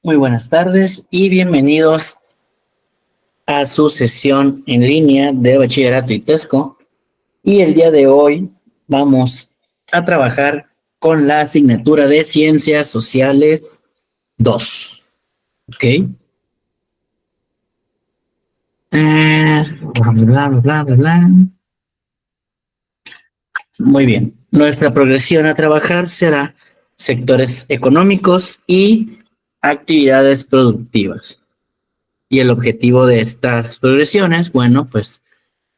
Muy buenas tardes y bienvenidos a su sesión en línea de Bachillerato ITESCO. Y el día de hoy vamos a trabajar con la asignatura de Ciencias Sociales 2. ¿Ok? Bla, bla, bla, bla. Muy bien. Nuestra progresión a trabajar será sectores económicos y actividades productivas. Y el objetivo de estas progresiones, bueno, pues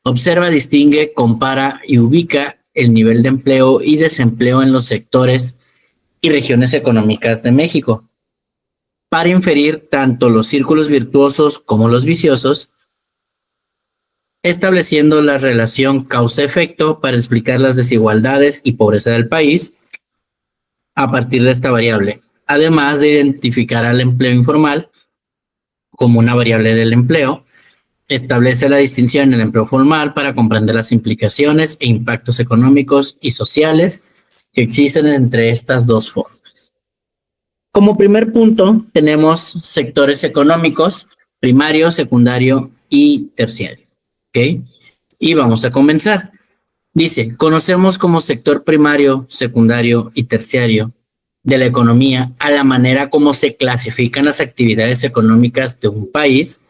observa, distingue, compara y ubica el nivel de empleo y desempleo en los sectores y regiones económicas de México, para inferir tanto los círculos virtuosos como los viciosos, estableciendo la relación causa-efecto para explicar las desigualdades y pobreza del país a partir de esta variable, además de identificar al empleo informal como una variable del empleo. Establece la distinción en el empleo formal para comprender las implicaciones e impactos económicos y sociales que existen entre estas dos formas. Como primer punto, tenemos sectores económicos, primario, secundario y terciario. ¿Ok? Y vamos a comenzar. Dice, conocemos como sector primario, secundario y terciario de la economía a la manera como se clasifican las actividades económicas de un país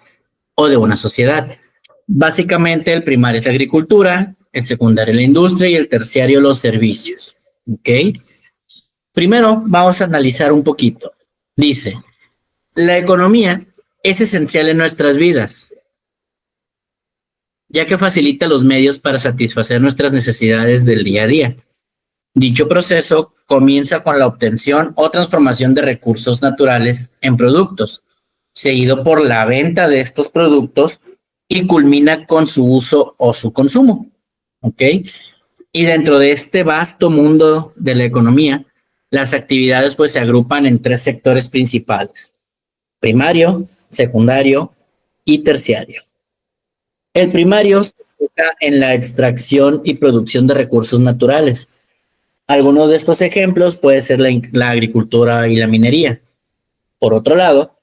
o de una sociedad. Básicamente el primario es la agricultura, el secundario la industria y el terciario los servicios. ¿Ok? Primero vamos a analizar un poquito. Dice, la economía es esencial en nuestras vidas, ya que facilita los medios para satisfacer nuestras necesidades del día a día. Dicho proceso comienza con la obtención o transformación de recursos naturales en productos, seguido por la venta de estos productos y culmina con su uso o su consumo. ¿Ok? Y dentro de este vasto mundo de la economía, las actividades pues se agrupan en tres sectores principales: primario, secundario y terciario. El primario se enfoca en la extracción y producción de recursos naturales. Algunos de estos ejemplos puede ser la agricultura y la minería. Por otro lado,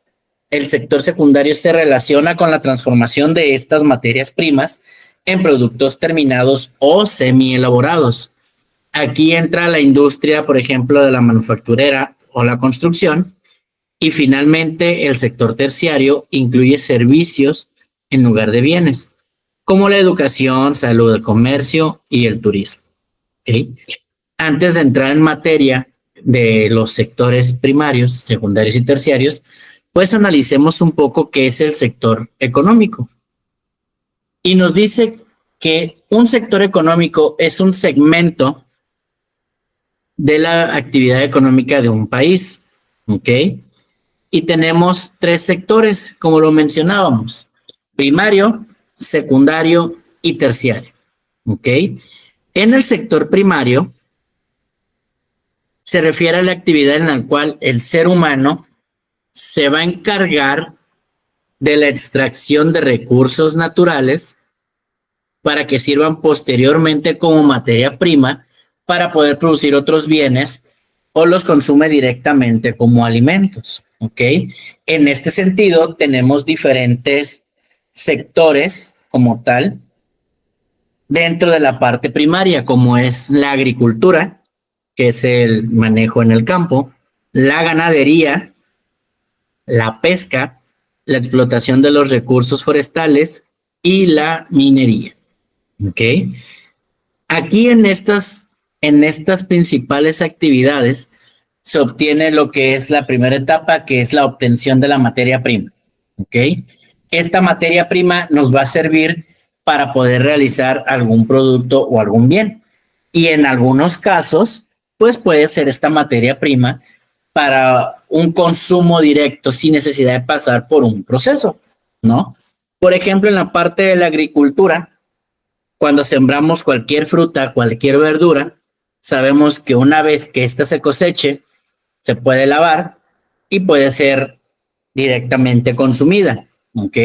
el sector secundario se relaciona con la transformación de estas materias primas en productos terminados o semi-elaborados. Aquí entra la industria, por ejemplo, de la manufacturera o la construcción. Y finalmente, el sector terciario incluye servicios en lugar de bienes, como la educación, salud, el comercio y el turismo. ¿Okay? Antes de entrar en materia de los sectores primarios, secundarios y terciarios, pues analicemos un poco qué es el sector económico. Y nos dice que un sector económico es un segmento de la actividad económica de un país. ¿Ok? Y tenemos tres sectores, como lo mencionábamos: primario, secundario y terciario. ¿Ok? En el sector primario se refiere a la actividad en la cual el ser humano se va a encargar de la extracción de recursos naturales para que sirvan posteriormente como materia prima para poder producir otros bienes o los consume directamente como alimentos. ¿Ok? En este sentido, tenemos diferentes sectores como tal dentro de la parte primaria, como es la agricultura, que es el manejo en el campo, la ganadería, la pesca, la explotación de los recursos forestales y la minería. ¿Ok? Aquí en estas principales actividades se obtiene lo que es la primera etapa, que es la obtención de la materia prima. ¿Ok? Esta materia prima nos va a servir para poder realizar algún producto o algún bien. Y en algunos casos, pues puede ser esta materia prima para un consumo directo sin necesidad de pasar por un proceso, ¿no? Por ejemplo, en la parte de la agricultura, cuando sembramos cualquier fruta, cualquier verdura, sabemos que una vez que ésta se coseche, se puede lavar y puede ser directamente consumida, ¿ok?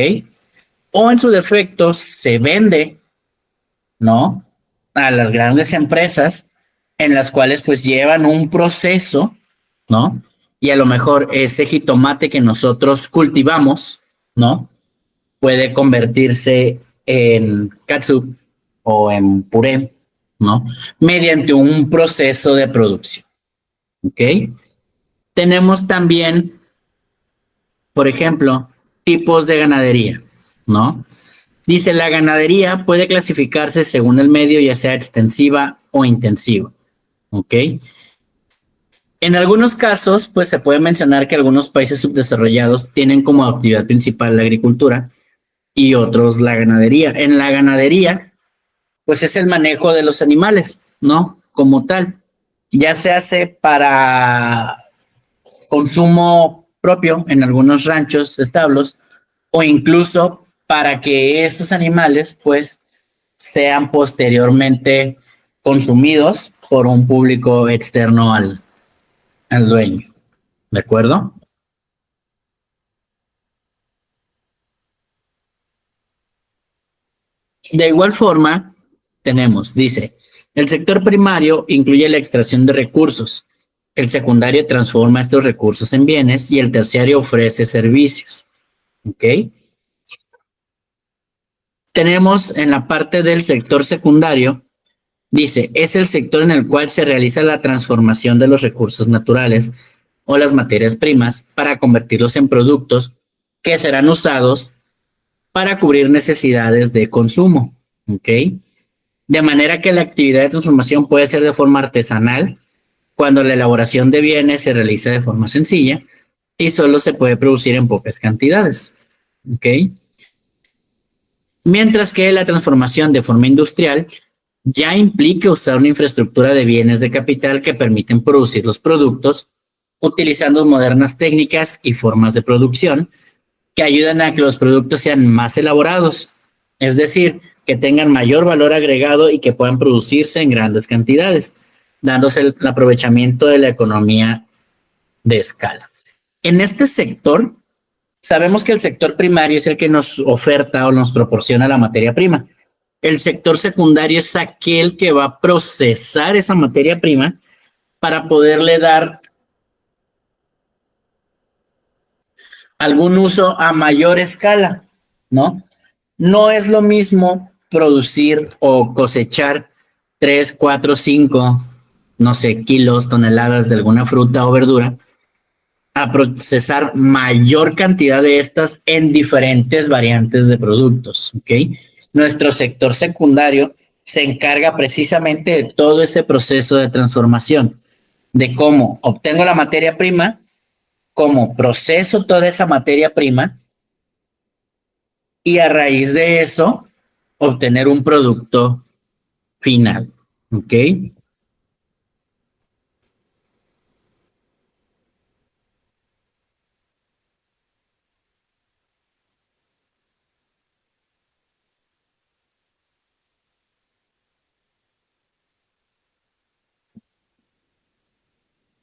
O en su defecto se vende, ¿no? A las grandes empresas en las cuales pues llevan un proceso, ¿no? y a lo mejor ese jitomate que nosotros cultivamos, ¿no? Puede convertirse en catsup o en puré, ¿no? Mediante un proceso de producción, ¿ok? Tenemos también, por ejemplo, tipos de ganadería, ¿no? Dice, la ganadería puede clasificarse según el medio, ya sea extensiva o intensiva, ¿ok? En algunos casos, pues se puede mencionar que algunos países subdesarrollados tienen como actividad principal la agricultura y otros la ganadería. En la ganadería, pues es el manejo de los animales, ¿no? Como tal. Ya se hace para consumo propio en algunos ranchos, establos, o incluso para que estos animales, pues, sean posteriormente consumidos por un público externo al dueño. ¿De acuerdo? De igual forma, tenemos, dice, el sector primario incluye la extracción de recursos, el secundario transforma estos recursos en bienes y el terciario ofrece servicios. ¿Ok? Tenemos en la parte del sector secundario, dice, es el sector en el cual se realiza la transformación de los recursos naturales o las materias primas para convertirlos en productos que serán usados para cubrir necesidades de consumo. ¿Ok? De manera que la actividad de transformación puede ser de forma artesanal, cuando la elaboración de bienes se realiza de forma sencilla y solo se puede producir en pocas cantidades. ¿Ok? Mientras que la transformación de forma industrial ya implica usar una infraestructura de bienes de capital que permiten producir los productos utilizando modernas técnicas y formas de producción que ayudan a que los productos sean más elaborados, es decir, que tengan mayor valor agregado y que puedan producirse en grandes cantidades, dándose el aprovechamiento de la economía de escala. En este sector, sabemos que el sector primario es el que nos oferta o nos proporciona la materia prima. El sector secundario es aquel que va a procesar esa materia prima para poderle dar algún uso a mayor escala, ¿no? No es lo mismo producir o cosechar 3, 4, 5, no sé, kilos, toneladas de alguna fruta o verdura, a procesar mayor cantidad de estas en diferentes variantes de productos, ¿ok? Nuestro sector secundario se encarga precisamente de todo ese proceso de transformación, de cómo obtengo la materia prima, cómo proceso toda esa materia prima y a raíz de eso obtener un producto final, ¿ok?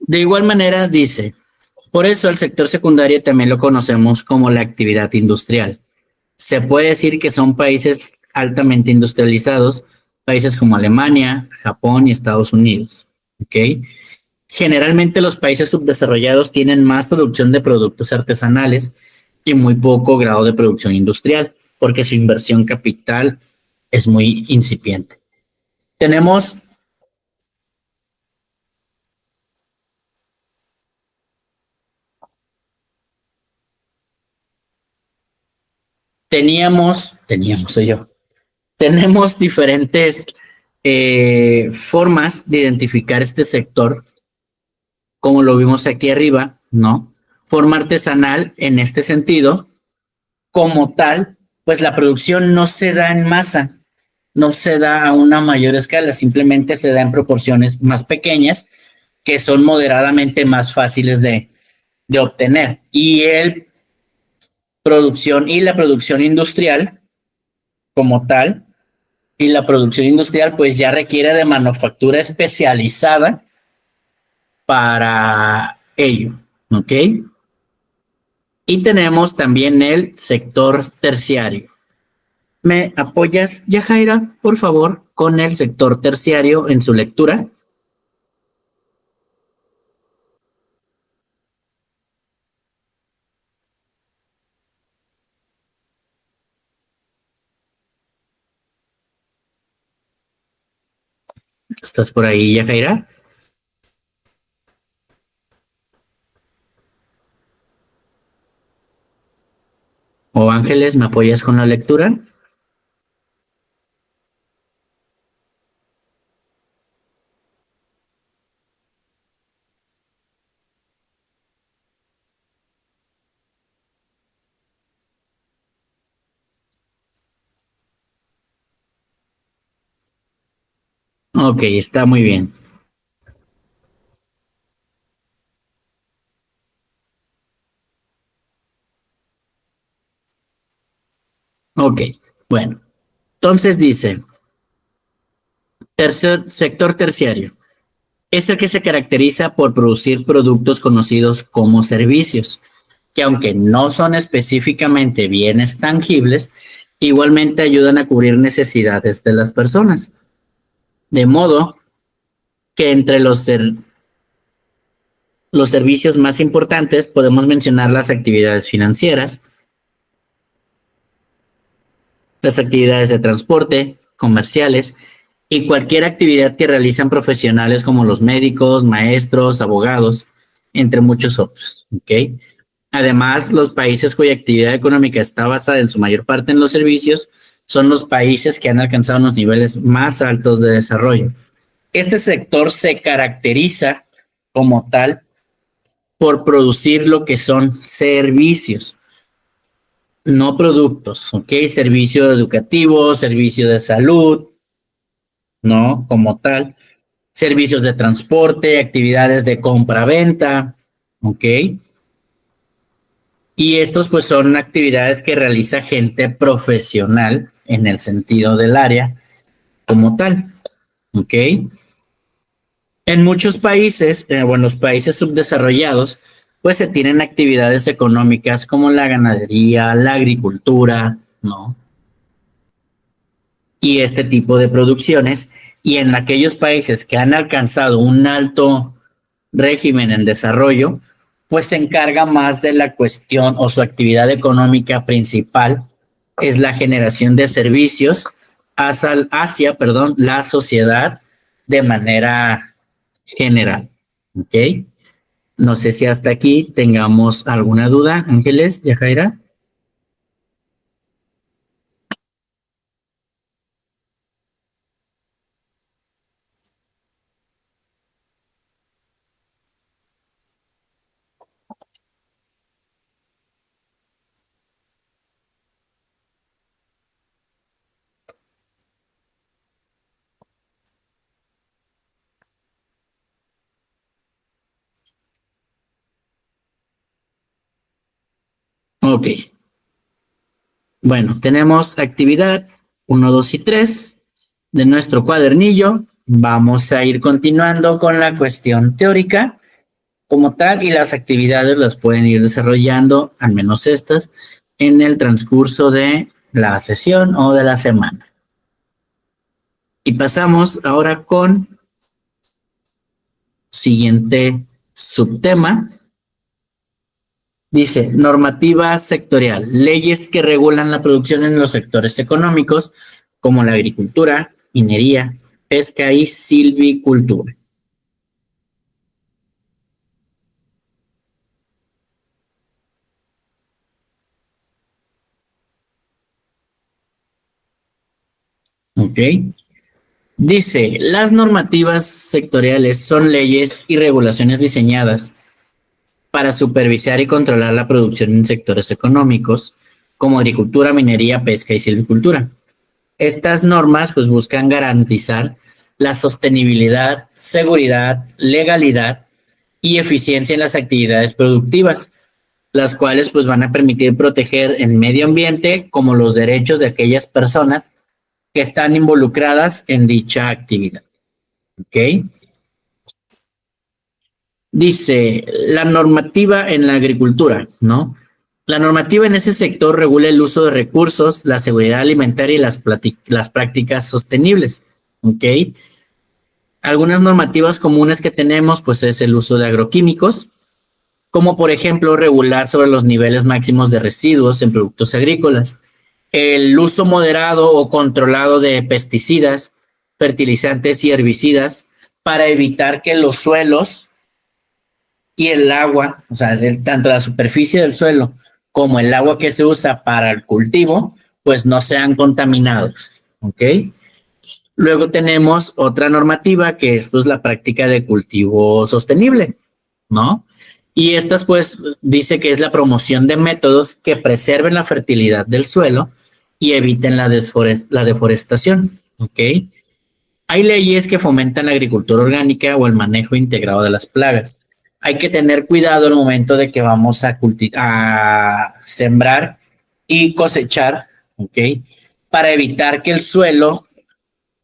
De igual manera dice, por eso el sector secundario también lo conocemos como la actividad industrial. Se puede decir que son países altamente industrializados, países como Alemania, Japón y Estados Unidos, ¿ok? Generalmente los países subdesarrollados tienen más producción de productos artesanales y muy poco grado de producción industrial, porque su inversión capital es muy incipiente. Tenemos, soy yo, tenemos diferentes formas de identificar este sector, como lo vimos aquí arriba, ¿no? Forma artesanal en este sentido, como tal, pues la producción no se da en masa, no se da a una mayor escala, simplemente se da en proporciones más pequeñas que son moderadamente más fáciles de obtener. Y la producción industrial como tal, y la producción industrial pues ya requiere de manufactura especializada para ello, ¿ok? Y tenemos también el sector terciario. ¿Me apoyas, Yajaira, por favor, con el sector terciario en su lectura? ¿Estás por ahí, Yajaira? ¿O Ángeles, me apoyas con la lectura? Ok, está muy bien. Ok, bueno. Entonces dice, sector terciario. Es el que se caracteriza por producir productos conocidos como servicios, que aunque no son específicamente bienes tangibles, igualmente ayudan a cubrir necesidades de las personas. De modo que entre los servicios más importantes podemos mencionar las actividades financieras, las actividades de transporte, comerciales y cualquier actividad que realizan profesionales como los médicos, maestros, abogados, entre muchos otros. ¿Ok? Además, los países cuya actividad económica está basada en su mayor parte en los servicios son los países que han alcanzado los niveles más altos de desarrollo. Este sector se caracteriza como tal por producir lo que son servicios, no productos, ¿ok? Servicio educativo, servicio de salud, ¿no? Como tal, servicios de transporte, actividades de compra-venta, ¿ok? Y estos pues son actividades que realiza gente profesional en el sentido del área como tal, ¿ok? En muchos países, o en los países subdesarrollados, pues se tienen actividades económicas como la ganadería, la agricultura, ¿no? Y este tipo de producciones. Y en aquellos países que han alcanzado un alto régimen en desarrollo, pues se encarga más de la cuestión o su actividad económica principal es la generación de servicios hacia, perdón, la sociedad de manera general. ¿Ok? No sé si hasta aquí tengamos alguna duda, Ángeles, Yajaira. Ok. Bueno, tenemos actividad 1, 2 y 3 de nuestro cuadernillo. Vamos a ir continuando con la cuestión teórica como tal y las actividades las pueden ir desarrollando, al menos estas, en el transcurso de la sesión o de la semana. Y pasamos ahora con siguiente subtema. Dice, normativa sectorial, leyes que regulan la producción en los sectores económicos como la agricultura, minería, pesca y silvicultura. ¿Ok? Dice, las normativas sectoriales son leyes y regulaciones diseñadas para supervisar y controlar la producción en sectores económicos como agricultura, minería, pesca y silvicultura. Estas normas pues buscan garantizar la sostenibilidad, seguridad, legalidad y eficiencia en las actividades productivas, las cuales pues van a permitir proteger el medio ambiente como los derechos de aquellas personas que están involucradas en dicha actividad. ¿Ok? Dice la normativa en la agricultura, ¿no? La normativa en ese sector regula el uso de recursos, la seguridad alimentaria y las prácticas sostenibles. ¿Ok? Algunas normativas comunes que tenemos, pues es el uso de agroquímicos, como por ejemplo regular sobre los niveles máximos de residuos en productos agrícolas, el uso moderado o controlado de pesticidas, fertilizantes y herbicidas para evitar que los suelos y el agua, o sea, tanto la superficie del suelo como el agua que se usa para el cultivo, pues no sean contaminados, ¿ok? Luego tenemos otra normativa que es pues la práctica de cultivo sostenible, ¿no? Y estas pues dice que es la promoción de métodos que preserven la fertilidad del suelo y eviten la deforestación, ¿ok? Hay leyes que fomentan la agricultura orgánica o el manejo integrado de las plagas. Hay que tener cuidado al momento de que vamos a sembrar y cosechar, ¿ok? Para evitar que el suelo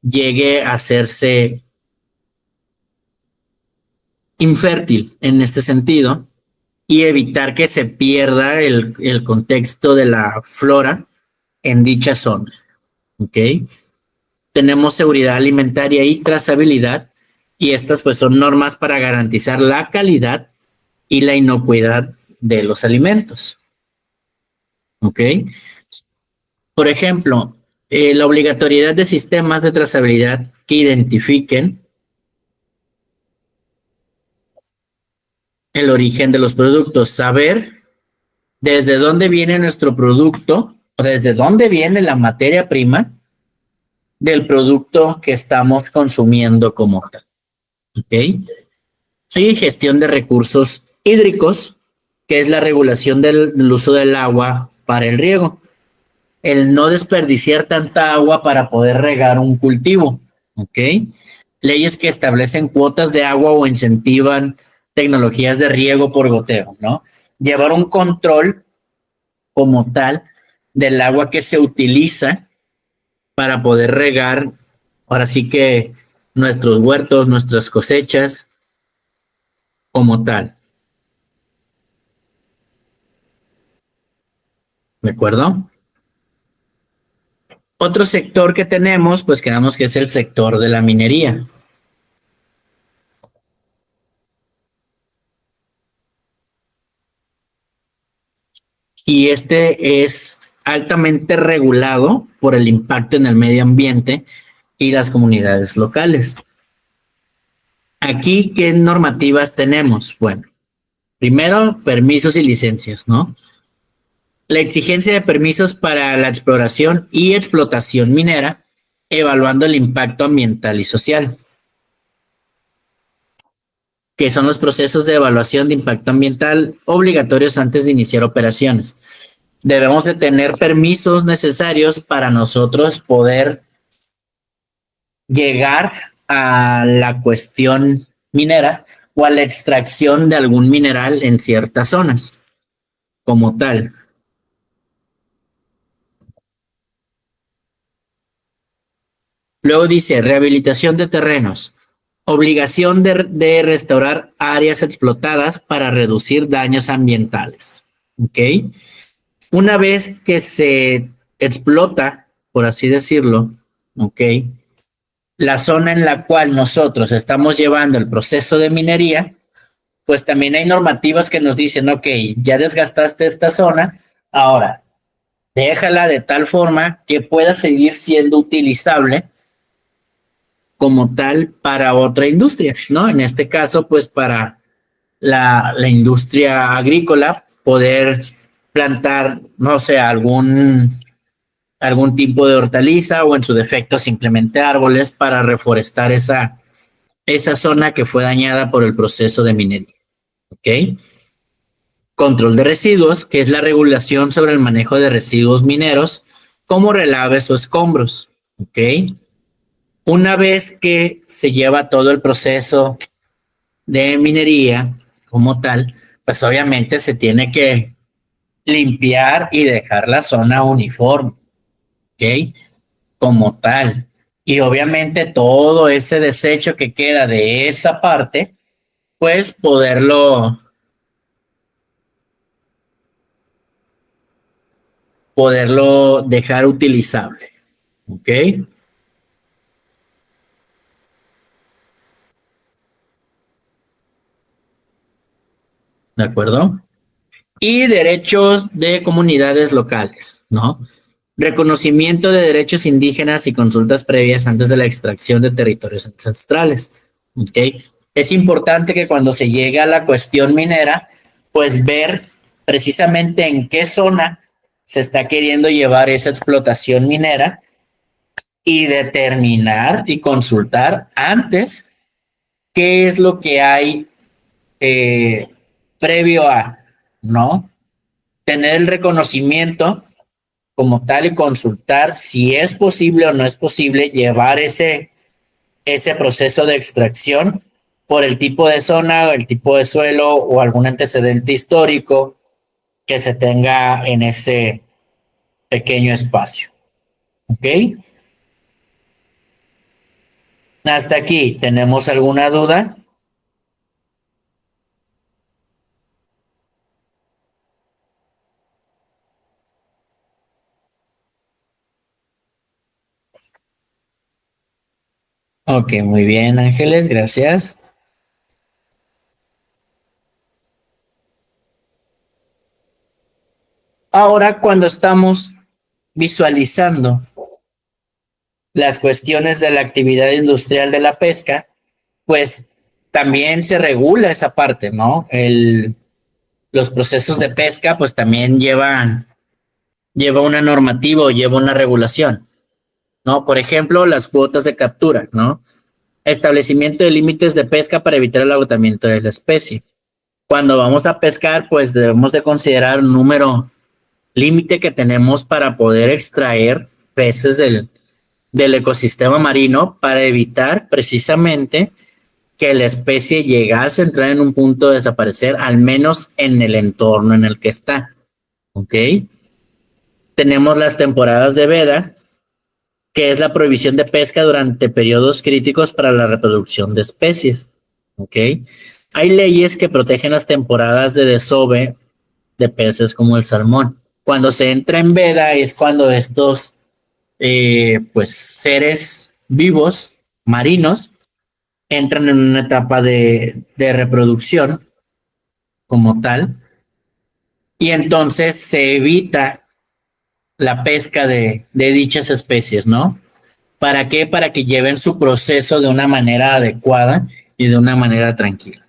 llegue a hacerse infértil en este sentido y evitar que se pierda el contexto de la flora en dicha zona, ¿ok? Tenemos seguridad alimentaria y trazabilidad, y estas pues son normas para garantizar la calidad y la inocuidad de los alimentos. ¿Ok? Por ejemplo, la obligatoriedad de sistemas de trazabilidad que identifiquen el origen de los productos, saber desde dónde viene nuestro producto o desde dónde viene la materia prima del producto que estamos consumiendo como tal. ¿Ok? Y gestión de recursos hídricos, que es la regulación del uso del agua para el riego. El no desperdiciar tanta agua para poder regar un cultivo. ¿Ok? Leyes que establecen cuotas de agua o incentivan tecnologías de riego por goteo, ¿no? Llevar un control como tal del agua que se utiliza para poder regar, ahora sí que nuestros huertos, nuestras cosechas, como tal. ¿De acuerdo? Otro sector que tenemos, pues creemos que es el sector de la minería. Y este es altamente regulado por el impacto en el medio ambiente y las comunidades locales. Aquí, ¿qué normativas tenemos? Bueno, primero, permisos y licencias, ¿no? La exigencia de permisos para la exploración y explotación minera, evaluando el impacto ambiental y social, que son los procesos de evaluación de impacto ambiental obligatorios antes de iniciar operaciones. Debemos de tener permisos necesarios para nosotros poder llegar a la cuestión minera o a la extracción de algún mineral en ciertas zonas, como tal. Luego dice rehabilitación de terrenos, obligación de restaurar áreas explotadas para reducir daños ambientales. ¿Ok? Una vez que se explota, por así decirlo, ¿ok? La zona en la cual nosotros estamos llevando el proceso de minería, pues también hay normativas que nos dicen, ok, ya desgastaste esta zona, ahora déjala de tal forma que pueda seguir siendo utilizable como tal para otra industria, ¿no? En este caso, pues para la industria agrícola, poder plantar, no sé, algún tipo de hortaliza o en su defecto simplemente árboles para reforestar esa zona que fue dañada por el proceso de minería. ¿Ok? Control de residuos, que es la regulación sobre el manejo de residuos mineros como relaves o escombros. ¿Ok? Una vez que se lleva todo el proceso de minería como tal, pues obviamente se tiene que limpiar y dejar la zona uniforme, ¿ok? Como tal. Y obviamente todo ese desecho que queda de esa parte, pues poderlo dejar utilizable, ¿ok? ¿De acuerdo? Y derechos de comunidades locales, ¿no? Reconocimiento de derechos indígenas y consultas previas antes de la extracción de territorios ancestrales. ¿Ok? Es importante que cuando se llega a la cuestión minera, pues ver precisamente en qué zona se está queriendo llevar esa explotación minera y determinar y consultar antes qué es lo que hay previo a, ¿no? Tener el reconocimiento como tal y consultar si es posible o no es posible llevar ese proceso de extracción por el tipo de zona, el tipo de suelo o algún antecedente histórico que se tenga en ese pequeño espacio. ¿Ok? Hasta aquí, ¿tenemos alguna duda? Ok, muy bien, Ángeles, gracias. Ahora, cuando estamos visualizando las cuestiones de la actividad industrial de la pesca, pues también se regula esa parte, ¿no? Los procesos de pesca, pues también lleva una normativa o lleva una regulación, ¿no? Por ejemplo, las cuotas de captura, ¿no? Establecimiento de límites de pesca para evitar el agotamiento de la especie. Cuando vamos a pescar, pues debemos de considerar un número límite que tenemos para poder extraer peces del ecosistema marino para evitar precisamente que la especie llegase a entrar en un punto de desaparecer, al menos en el entorno en el que está. ¿Ok? Tenemos las temporadas de veda, que es la prohibición de pesca durante periodos críticos para la reproducción de especies. ¿Ok? Hay leyes que protegen las temporadas de desove de peces como el salmón. Cuando se entra en veda es cuando estos pues seres vivos marinos entran en una etapa de reproducción como tal y entonces se evita la pesca de dichas especies, ¿no? ¿Para qué? Para que lleven su proceso de una manera adecuada y de una manera tranquila.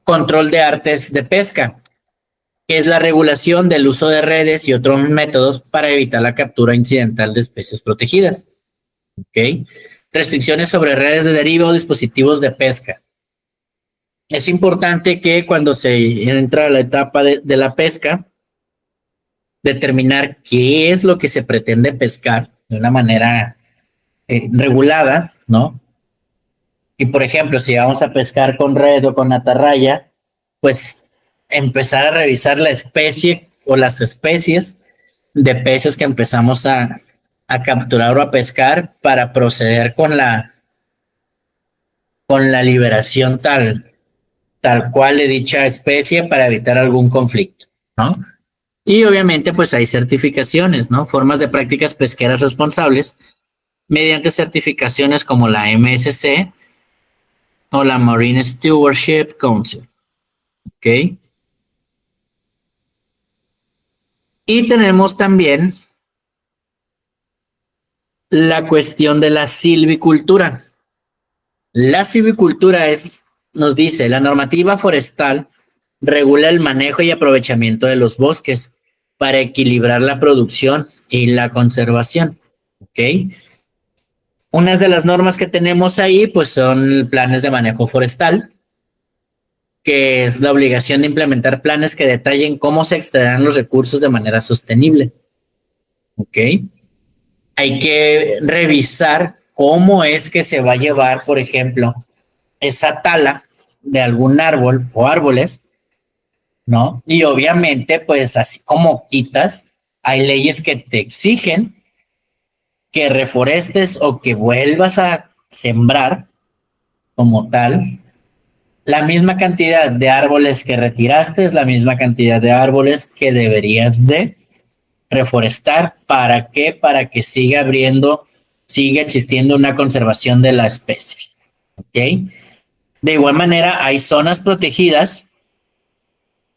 Control de artes de pesca, que es la regulación del uso de redes y otros métodos para evitar la captura incidental de especies protegidas. ¿Ok? Restricciones sobre redes de deriva o dispositivos de pesca. Es importante que cuando se entra a la etapa de la pesca, determinar qué es lo que se pretende pescar de una manera regulada, ¿no? Y por ejemplo, si vamos a pescar con red o con atarraya, pues empezar a revisar la especie o las especies de peces que empezamos a capturar o a pescar para proceder con la liberación tal cual de dicha especie para evitar algún conflicto, ¿no? Y obviamente pues hay certificaciones, ¿no? Formas de prácticas pesqueras responsables mediante certificaciones como la MSC o la Marine Stewardship Council, ¿ok? Y tenemos también la cuestión de la silvicultura. La silvicultura nos dice, la normativa forestal regula el manejo y aprovechamiento de los bosques para equilibrar la producción y la conservación, ¿ok? Unas de las normas que tenemos ahí, pues son planes de manejo forestal, que es la obligación de implementar planes que detallen cómo se extraerán los recursos de manera sostenible, ¿ok? Hay que revisar cómo es que se va a llevar, por ejemplo, esa tala de algún árbol o árboles, ¿no? Y obviamente, pues así como quitas, hay leyes que te exigen que reforestes o que vuelvas a sembrar como tal la misma cantidad de árboles que retiraste, es la misma cantidad de árboles que deberías de reforestar. ¿Para qué? Para que siga existiendo una conservación de la especie. ¿Ok? De igual manera, hay zonas protegidas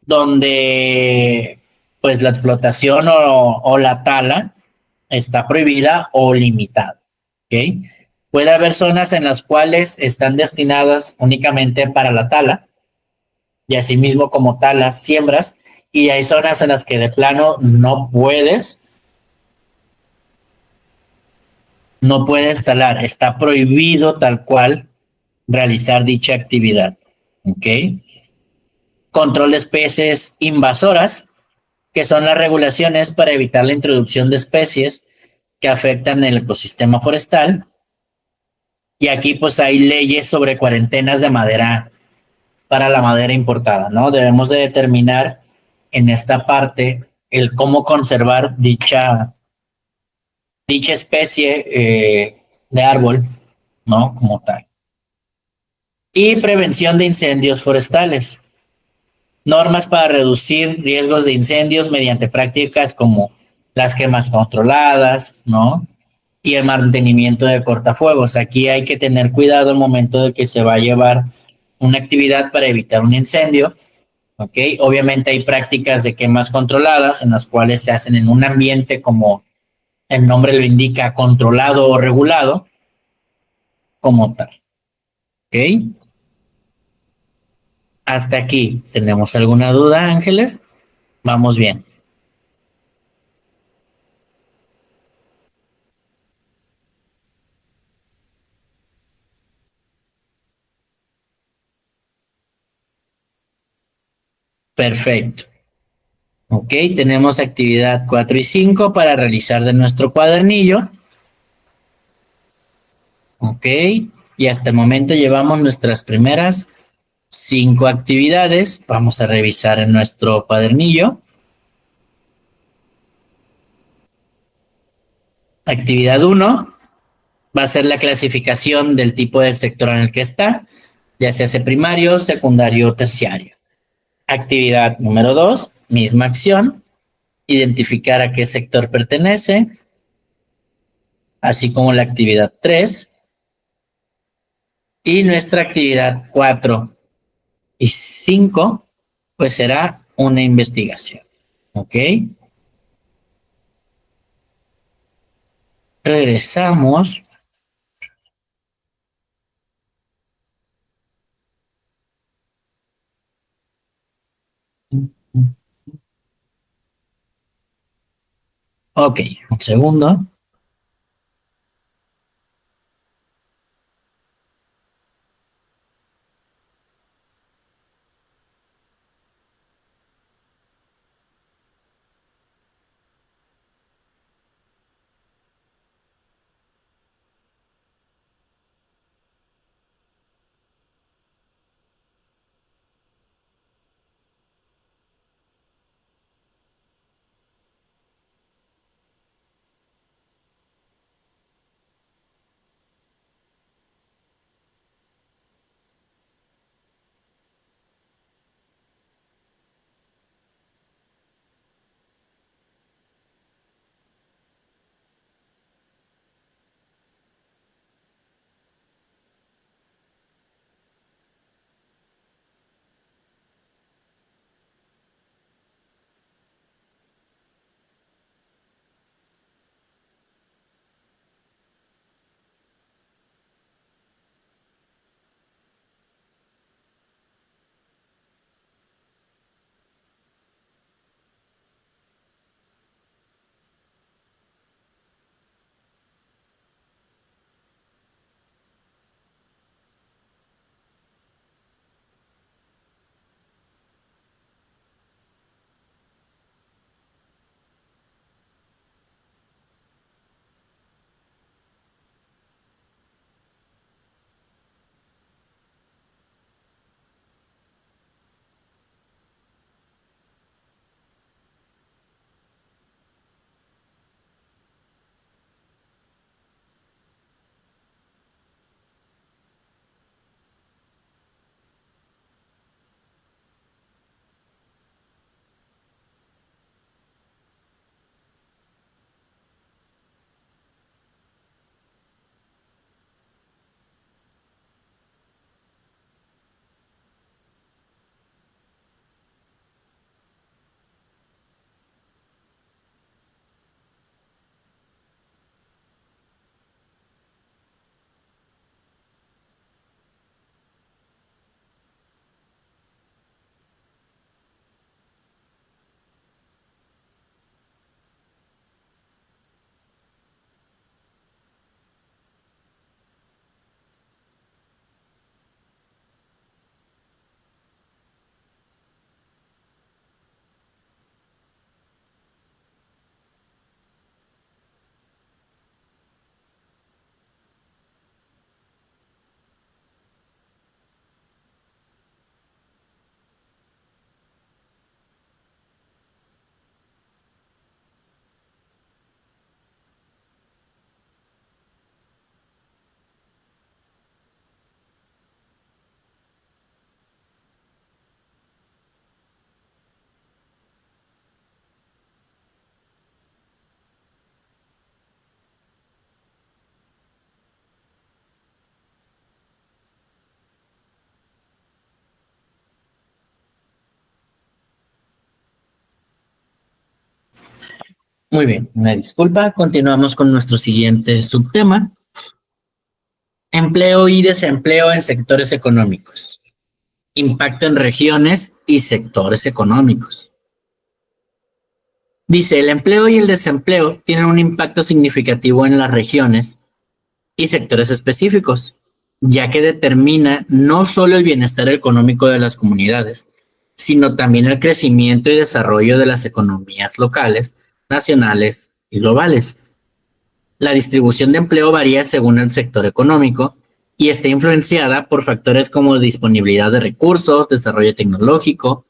donde pues la explotación o la tala está prohibida o limitada. ¿Ok? Puede haber zonas en las cuales están destinadas únicamente para la tala y asimismo como tal las siembras, y hay zonas en las que de plano no puedes talar, está prohibido tal cual realizar dicha actividad. ¿Ok? Control de especies invasoras, que son las regulaciones para evitar la introducción de especies que afectan el ecosistema forestal. Y aquí pues hay leyes sobre cuarentenas de madera para la madera importada, ¿no? Debemos de determinar en esta parte el cómo conservar dicha especie de árbol, ¿no? Como tal. Y prevención de incendios forestales. Normas para reducir riesgos de incendios mediante prácticas como las quemas controladas, ¿no? Y el mantenimiento de cortafuegos. Aquí hay que tener cuidado al momento de que se va a llevar una actividad para evitar un incendio, ¿ok? Obviamente hay prácticas de quemas controladas en las cuales se hacen en un ambiente como el nombre lo indica, controlado o regulado, como tal, ¿ok? Hasta aquí, ¿tenemos alguna duda, Ángeles? Vamos bien. Perfecto. Ok, tenemos actividad 4 y 5 para realizar de nuestro cuadernillo. Ok, y hasta el momento llevamos nuestras primeras 5 actividades. Vamos a revisar en nuestro cuadernillo. Actividad uno va a ser la clasificación del tipo de sector en el que está, ya sea primario, secundario o terciario. Actividad número 2, misma acción, identificar a qué sector pertenece, así como la actividad 3 y nuestra actividad 4 y 5, pues será una investigación. ¿Ok? Regresamos. Ok, un segundo. Muy bien, una disculpa. Continuamos con nuestro siguiente subtema. Empleo y desempleo en sectores económicos. Impacto en regiones y sectores económicos. Dice, el empleo y el desempleo tienen un impacto significativo en las regiones y sectores específicos, ya que determina no solo el bienestar económico de las comunidades, sino también el crecimiento y desarrollo de las economías locales, nacionales y globales. La distribución de empleo varía según el sector económico y está influenciada por factores como disponibilidad de recursos, desarrollo tecnológico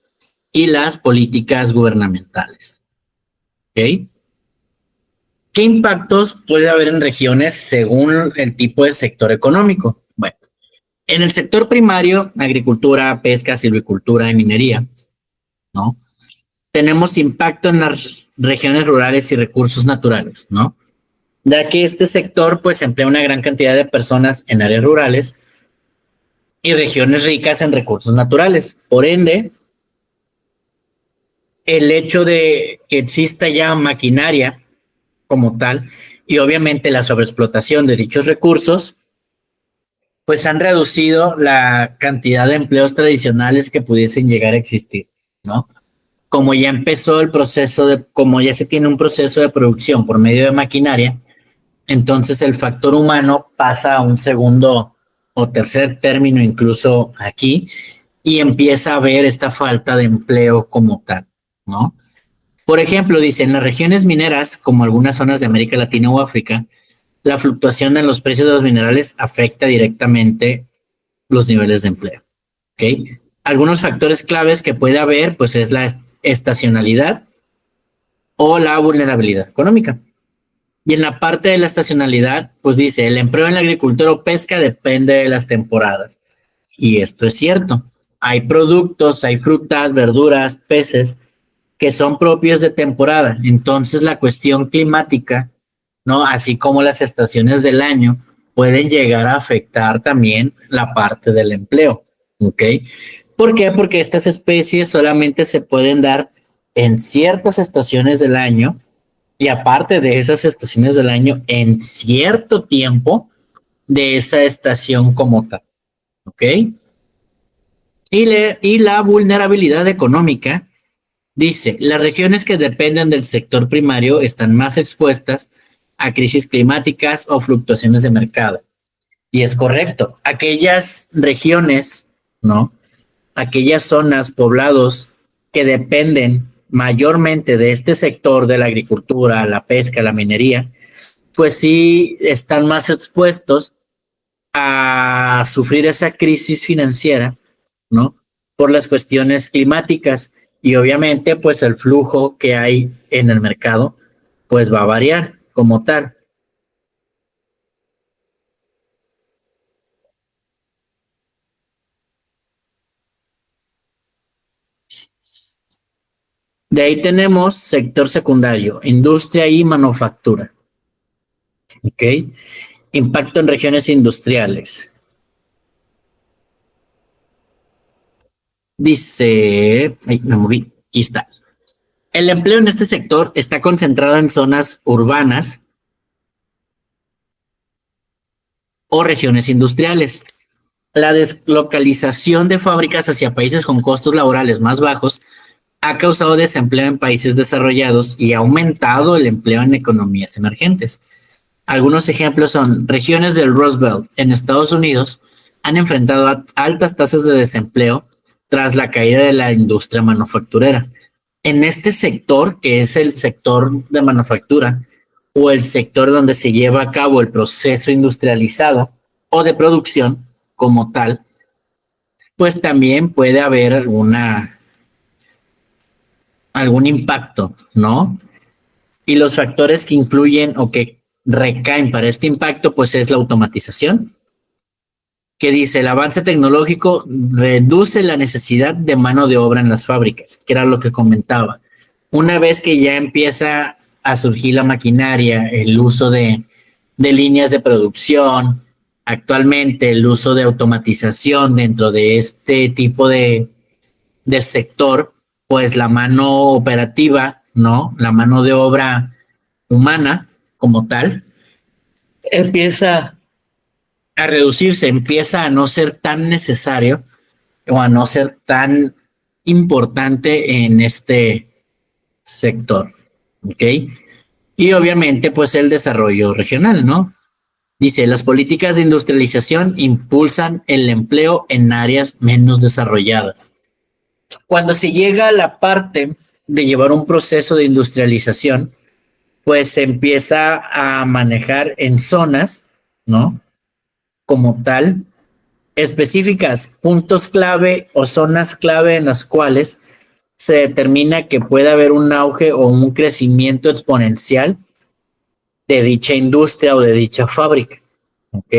y las políticas gubernamentales. ¿Ok? ¿Qué impactos puede haber en regiones según el tipo de sector económico? Bueno, en el sector primario, agricultura, pesca, silvicultura y minería, ¿no? Tenemos impacto en las regiones rurales y recursos naturales, ¿no? Ya que este sector pues emplea una gran cantidad de personas en áreas rurales y regiones ricas en recursos naturales. Por ende, el hecho de que exista ya maquinaria como tal y obviamente la sobreexplotación de dichos recursos, pues han reducido la cantidad de empleos tradicionales que pudiesen llegar a existir, ¿no? Como ya empezó el proceso como ya se tiene un proceso de producción por medio de maquinaria, entonces el factor humano pasa a un segundo o tercer término incluso aquí y empieza a haber esta falta de empleo como tal, ¿no? Por ejemplo, dice, en las regiones mineras, como algunas zonas de América Latina o África, la fluctuación en los precios de los minerales afecta directamente los niveles de empleo, ¿ok? Algunos factores claves que puede haber, pues es la estacionalidad o la vulnerabilidad económica. Y en la parte de la estacionalidad, pues dice, el empleo en la agricultura o pesca depende de las temporadas. Y esto es cierto. Hay productos, hay frutas, verduras, peces que son propios de temporada. Entonces la cuestión climática, ¿no? Así como las estaciones del año, pueden llegar a afectar también la parte del empleo. ¿Ok? ¿Por qué? Porque estas especies solamente se pueden dar en ciertas estaciones del año y aparte de esas estaciones del año, en cierto tiempo de esa estación como tal. ¿Ok? Y la vulnerabilidad económica dice, las regiones que dependen del sector primario están más expuestas a crisis climáticas o fluctuaciones de mercado. Y es correcto, aquellas regiones, ¿no? Aquellas zonas, poblados que dependen mayormente de este sector de la agricultura, la pesca, la minería, pues sí están más expuestos a sufrir esa crisis financiera, ¿no? Por las cuestiones climáticas y obviamente pues el flujo que hay en el mercado pues va a variar como tal. De ahí tenemos sector secundario, industria y manufactura, ¿ok? Impacto en regiones industriales. Dice, ay, me moví, aquí está. El empleo en este sector está concentrado en zonas urbanas o regiones industriales. La deslocalización de fábricas hacia países con costos laborales más bajos ha causado desempleo en países desarrollados y ha aumentado el empleo en economías emergentes. Algunos ejemplos son regiones del Rust Belt en Estados Unidos han enfrentado altas tasas de desempleo tras la caída de la industria manufacturera. En este sector, que es el sector de manufactura o el sector donde se lleva a cabo el proceso industrializado o de producción como tal, pues también puede haber algún impacto, ¿no? Y los factores que influyen o que recaen para este impacto, pues es la automatización, que dice el avance tecnológico reduce la necesidad de mano de obra en las fábricas, que era lo que comentaba. Una vez que ya empieza a surgir la maquinaria, el uso de líneas de producción, actualmente el uso de automatización dentro de este tipo de sector, pues la mano operativa, ¿no? La mano de obra humana como tal empieza a reducirse, empieza a no ser tan necesario o a no ser tan importante en este sector, ¿ok? Y obviamente, pues el desarrollo regional, ¿no? Dice, las políticas de industrialización impulsan el empleo en áreas menos desarrolladas. Cuando se llega a la parte de llevar un proceso de industrialización, pues se empieza a manejar en zonas, ¿no? Como tal, específicas, puntos clave o zonas clave en las cuales se determina que puede haber un auge o un crecimiento exponencial de dicha industria o de dicha fábrica, ¿ok?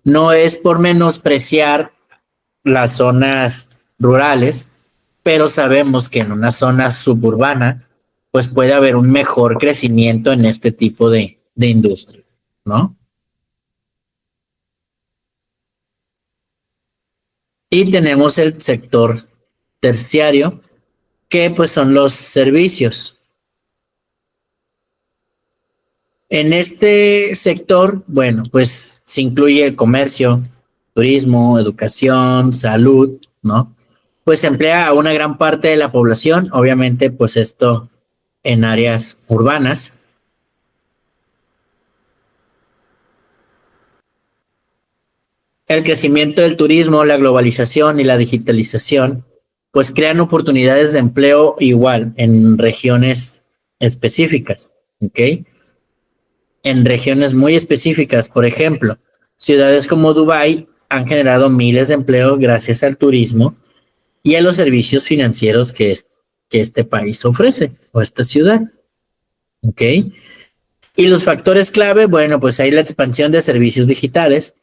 No es por menospreciar las zonas rurales, pero sabemos que en una zona suburbana, pues puede haber un mejor crecimiento en este tipo de industria, ¿no? Y tenemos el sector terciario, que pues son los servicios. En este sector, bueno, pues se incluye el comercio, turismo, educación, salud, ¿no? Pues se emplea a una gran parte de la población, obviamente, pues esto en áreas urbanas. El crecimiento del turismo, la globalización y la digitalización, pues crean oportunidades de empleo igual en regiones específicas, ¿ok? En regiones muy específicas, por ejemplo, ciudades como Dubái han generado miles de empleos gracias al turismo y a los servicios financieros que este país ofrece o esta ciudad, ¿ok? Y los factores clave, bueno, pues hay la expansión de servicios digitales,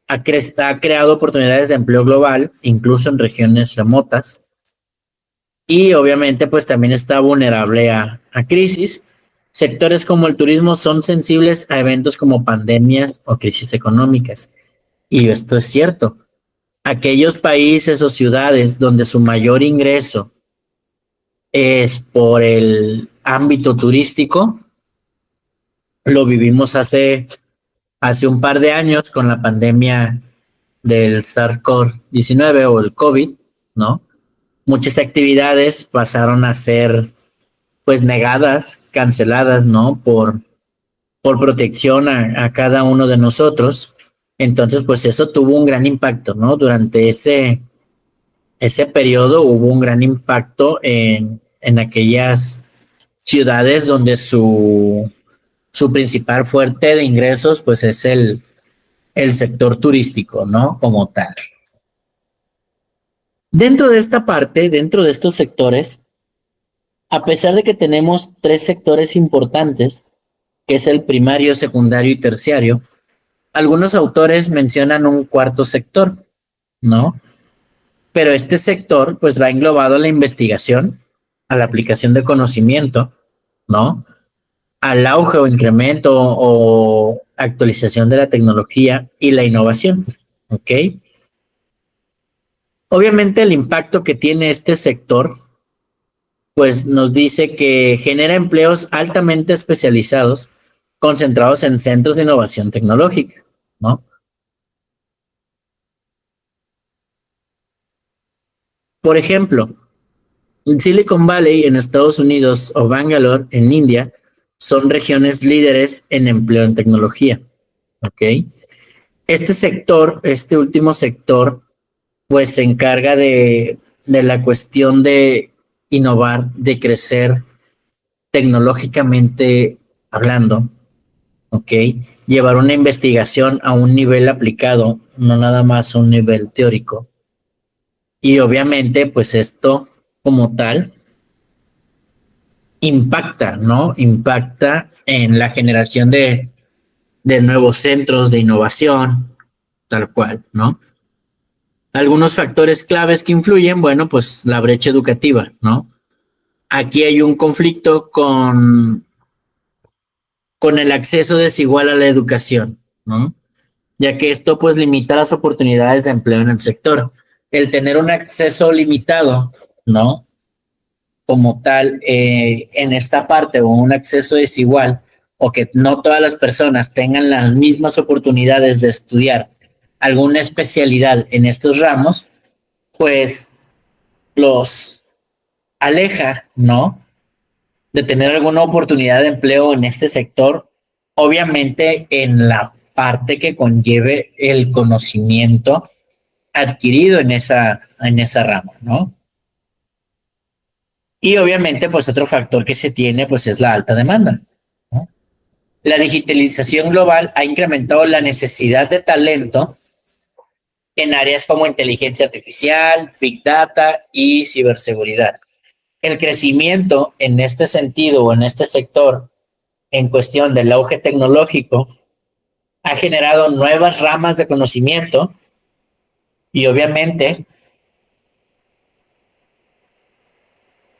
ha creado oportunidades de empleo global, incluso en regiones remotas, y obviamente pues también está vulnerable a crisis. Sectores como el turismo son sensibles a eventos como pandemias o crisis económicas. Y esto es cierto. Aquellos países o ciudades donde su mayor ingreso es por el ámbito turístico, lo vivimos hace un par de años con la pandemia del SARS-CoV-19 o el COVID, ¿no? Muchas actividades pasaron a ser pues negadas, canceladas, ¿no? Por protección a cada uno de nosotros. Entonces, pues eso tuvo un gran impacto, ¿no? Durante ese periodo hubo un gran impacto en aquellas ciudades donde su principal fuente de ingresos, pues es el sector turístico, ¿no? Como tal. Dentro de esta parte, dentro de estos sectores, a pesar de que tenemos tres sectores importantes, que es el primario, secundario y terciario, algunos autores mencionan un cuarto sector, ¿no? Pero este sector pues va englobado a la investigación, a la aplicación de conocimiento, ¿no? Al auge o incremento o actualización de la tecnología y la innovación, ¿ok? Obviamente el impacto que tiene este sector pues nos dice que genera empleos altamente especializados concentrados en centros de innovación tecnológica, ¿no? Por ejemplo, Silicon Valley en Estados Unidos o Bangalore en India son regiones líderes en empleo en tecnología, ¿ok? Este sector, este último sector, pues se encarga de la cuestión de innovar, de crecer tecnológicamente hablando, ¿ok? Llevar una investigación a un nivel aplicado, no nada más a un nivel teórico. Y obviamente, pues esto como tal impacta, ¿no? Impacta en la generación de nuevos centros de innovación, tal cual, ¿no? Algunos factores claves que influyen, bueno, pues la brecha educativa, ¿no? Aquí hay un conflicto con el acceso desigual a la educación, ¿no? Ya que esto pues limita las oportunidades de empleo en el sector. El tener un acceso limitado, ¿no? como tal en esta parte o un acceso desigual o que no todas las personas tengan las mismas oportunidades de estudiar alguna especialidad en estos ramos, pues los aleja, ¿no? De tener alguna oportunidad de empleo en este sector, obviamente en la parte que conlleve el conocimiento adquirido en esa rama, ¿no? Y obviamente, pues otro factor que se tiene, pues es la alta demanda, ¿no? La digitalización global ha incrementado la necesidad de talento en áreas como inteligencia artificial, big data y ciberseguridad. El crecimiento en este sentido o en este sector en cuestión del auge tecnológico ha generado nuevas ramas de conocimiento y obviamente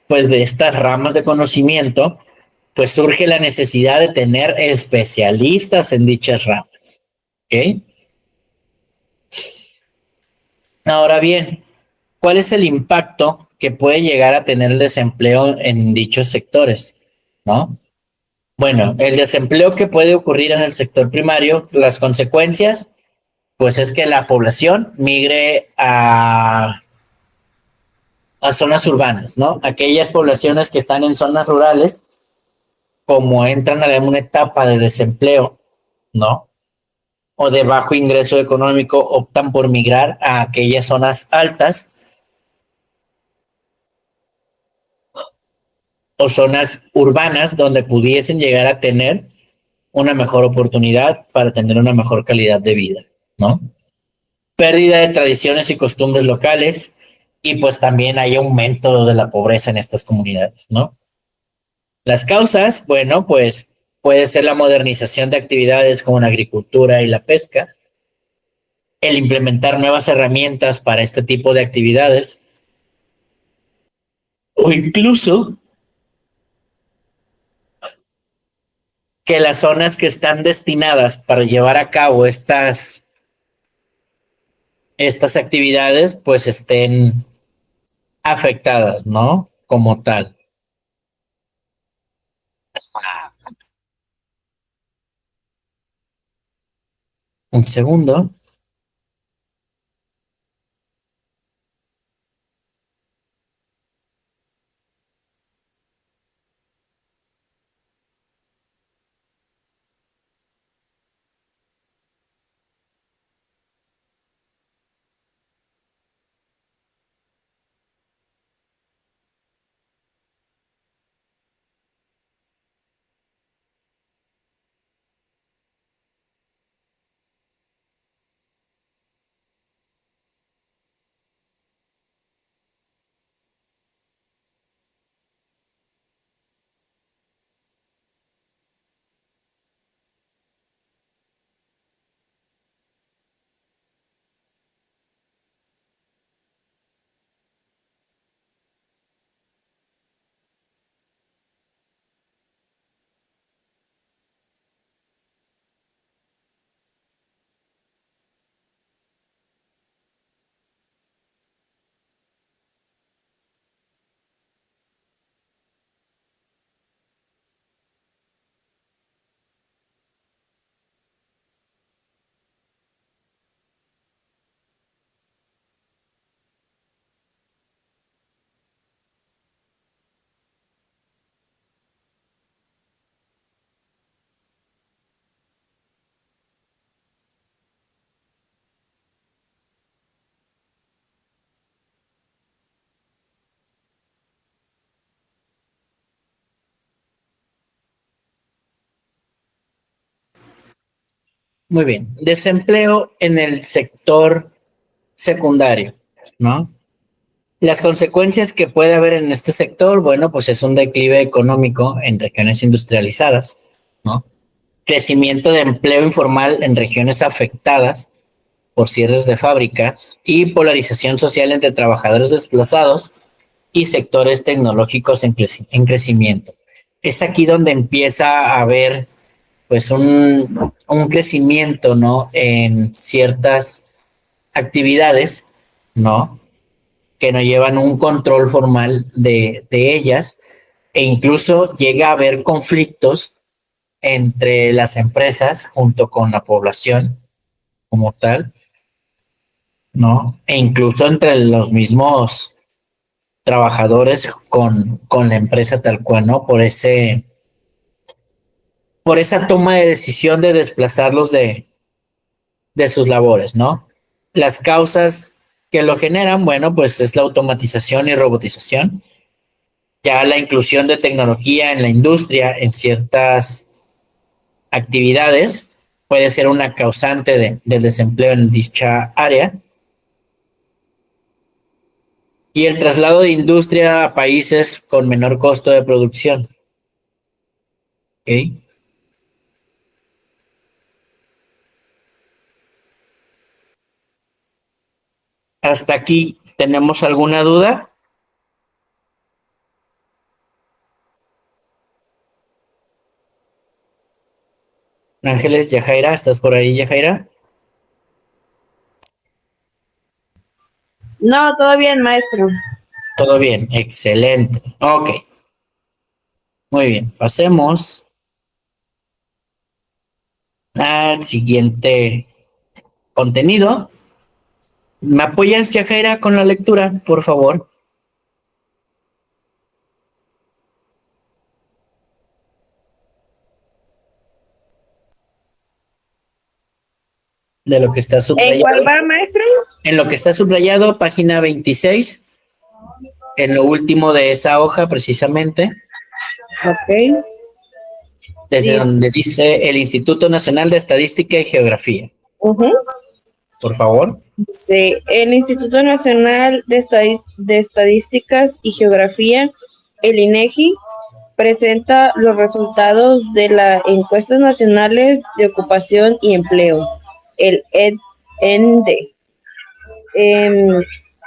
pues de estas ramas de conocimiento pues surge la necesidad de tener especialistas en dichas ramas. ¿Ok? Ahora bien, ¿cuál es el impacto que puede llegar a tener el desempleo en dichos sectores? ¿No? Bueno, el desempleo que puede ocurrir en el sector primario, las consecuencias, pues es que la población migre a zonas urbanas, ¿no? Aquellas poblaciones que están en zonas rurales, como entran a una etapa de desempleo, ¿no? O de bajo ingreso económico, optan por migrar a aquellas zonas altas o zonas urbanas donde pudiesen llegar a tener una mejor oportunidad para tener una mejor calidad de vida, ¿no? Pérdida de tradiciones y costumbres locales y pues también hay aumento de la pobreza en estas comunidades, ¿no? Las causas, bueno, pues puede ser la modernización de actividades como la agricultura y la pesca, el implementar nuevas herramientas para este tipo de actividades o incluso que las zonas que están destinadas para llevar a cabo estas actividades pues estén afectadas, ¿no? Como tal. Un segundo. Muy bien. Desempleo en el sector secundario, ¿no? Las consecuencias que puede haber en este sector, bueno, pues es un declive económico en regiones industrializadas, ¿no? Crecimiento de empleo informal en regiones afectadas por cierres de fábricas y polarización social entre trabajadores desplazados y sectores tecnológicos en crecimiento. Es aquí donde empieza a haber pues un crecimiento, ¿no? En ciertas actividades, ¿no? que no llevan un control formal de ellas, e incluso llega a haber conflictos entre las empresas junto con la población como tal, ¿no? E incluso entre los mismos trabajadores con la empresa tal cual, ¿no? Por esa toma de decisión de desplazarlos de sus labores, ¿no? Las causas que lo generan, bueno, pues es la automatización y robotización, ya la inclusión de tecnología en la industria, en ciertas actividades, puede ser una causante del desempleo en dicha área. Y el traslado de industria a países con menor costo de producción. ¿Ok? ¿Hasta aquí tenemos alguna duda? Ángeles, Yajaira, ¿estás por ahí, Yajaira? No, todo bien, maestro. Todo bien, excelente. Ok, muy bien. Pasemos al siguiente contenido. ¿Me apoyas, Yajaira, con la lectura, por favor? De lo que está ¿En subrayado. cuál va, maestro? En lo que está subrayado, página 26, en lo último de esa hoja, precisamente, Ok. desde donde Dice, dice el Instituto Nacional de Estadística y Geografía. Por favor. dice, el Instituto Nacional de Estadísticas y Geografía, el INEGI, presenta los resultados de las encuestas nacionales de ocupación y empleo, el ENDE.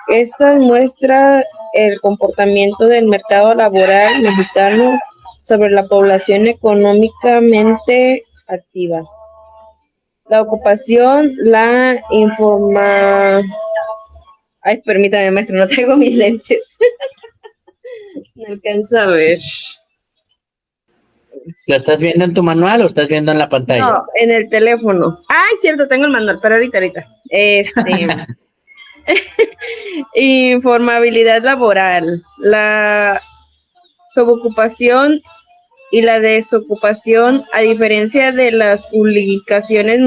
Esta muestra el comportamiento del mercado laboral mexicano sobre la población económicamente activa. La ocupación la informa... Ay, permítame, maestro, no traigo mis lentes. No alcanzo a ver. ¿Lo estás viendo en tu manual o estás viendo en la pantalla? No, en el teléfono. Ay, cierto, tengo el manual, pero ahorita. Informabilidad laboral. La subocupación y la desocupación, a diferencia de las publicaciones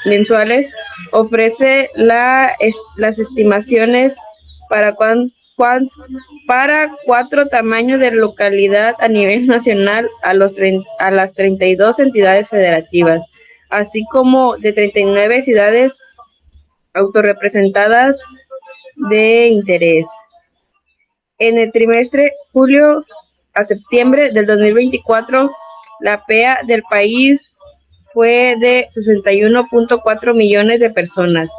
mensuales, ofrece las estimaciones para para 4 tamaños de localidad a nivel nacional a las 32 entidades federativas, así como de 39 ciudades autorrepresentadas de interés. En el trimestre julio a septiembre del 2024, la PEA del país fue de 61.4 millones de personas,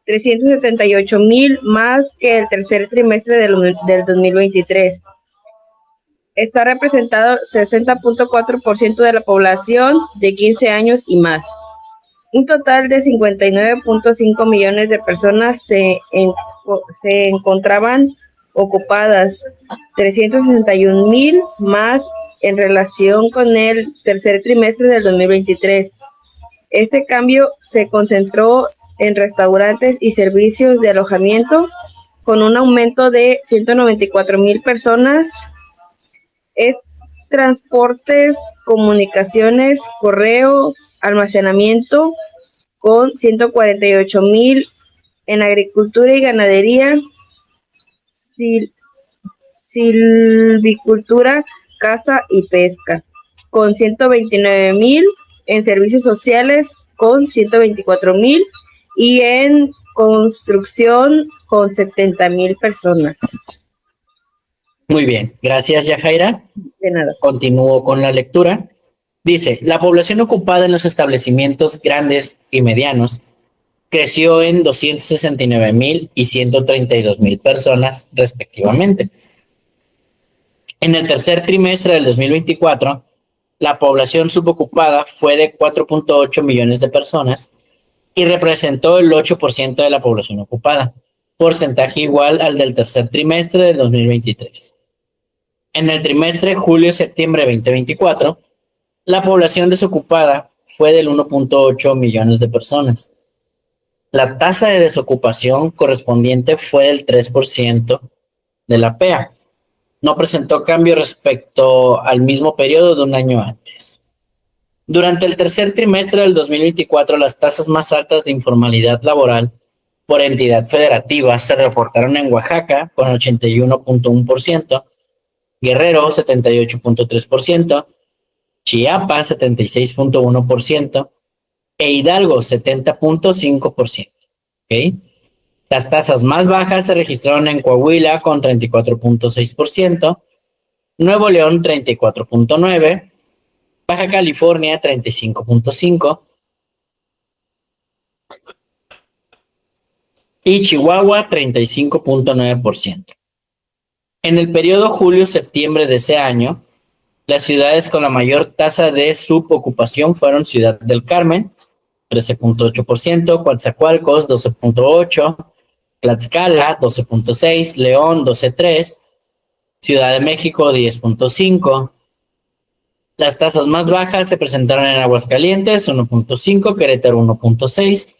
378,000 más que el tercer trimestre del 2023. Está representado 60.4% de la población de 15 años y más. Un total de 59.5 millones de personas se encontraban ocupadas, 361,000 más en relación con el tercer trimestre del 2023. Este cambio se concentró en restaurantes y servicios de alojamiento, con un aumento de 194,000 personas. Es transportes, comunicaciones, correo, almacenamiento, con 148,000, en agricultura y ganadería, silvicultura, caza y pesca, con 129,000, en servicios sociales con 124,000 y en construcción con 70,000 personas. Muy bien, gracias, Yajaira. De nada. Continúo con la lectura. Dice, la población ocupada en los establecimientos grandes y medianos creció en 269,000 y 132,000 personas, respectivamente. En el tercer trimestre del 2024, la población subocupada fue de 4.8 millones de personas y representó el 8% de la población ocupada. porcentaje igual al del tercer trimestre del 2023. En el trimestre julio-septiembre 2024, la población desocupada fue del 1.8 millones de personas. La tasa de desocupación correspondiente fue del 3% de la PEA. No presentó cambio respecto al mismo periodo de un año antes. Durante el tercer trimestre del 2024, las tasas más altas de informalidad laboral por entidad federativa se reportaron en Oaxaca con 81.1%, Guerrero 78.3%, Chiapas 76.1% e Hidalgo 70.5%. ¿Okay? Las tasas más bajas se registraron en Coahuila con 34.6%, Nuevo León 34.9%, Baja California 35.5% y Chihuahua 35.9%. En el periodo julio-septiembre de ese año, las ciudades con la mayor tasa de subocupación fueron Ciudad del Carmen, 13.8%, Coatzacoalcos, 12.8%, Tlaxcala, 12.6%, León, 12.3%, Ciudad de México, 10.5%. Las tasas más bajas se presentaron en Aguascalientes, 1.5%, Querétaro, 1.6%,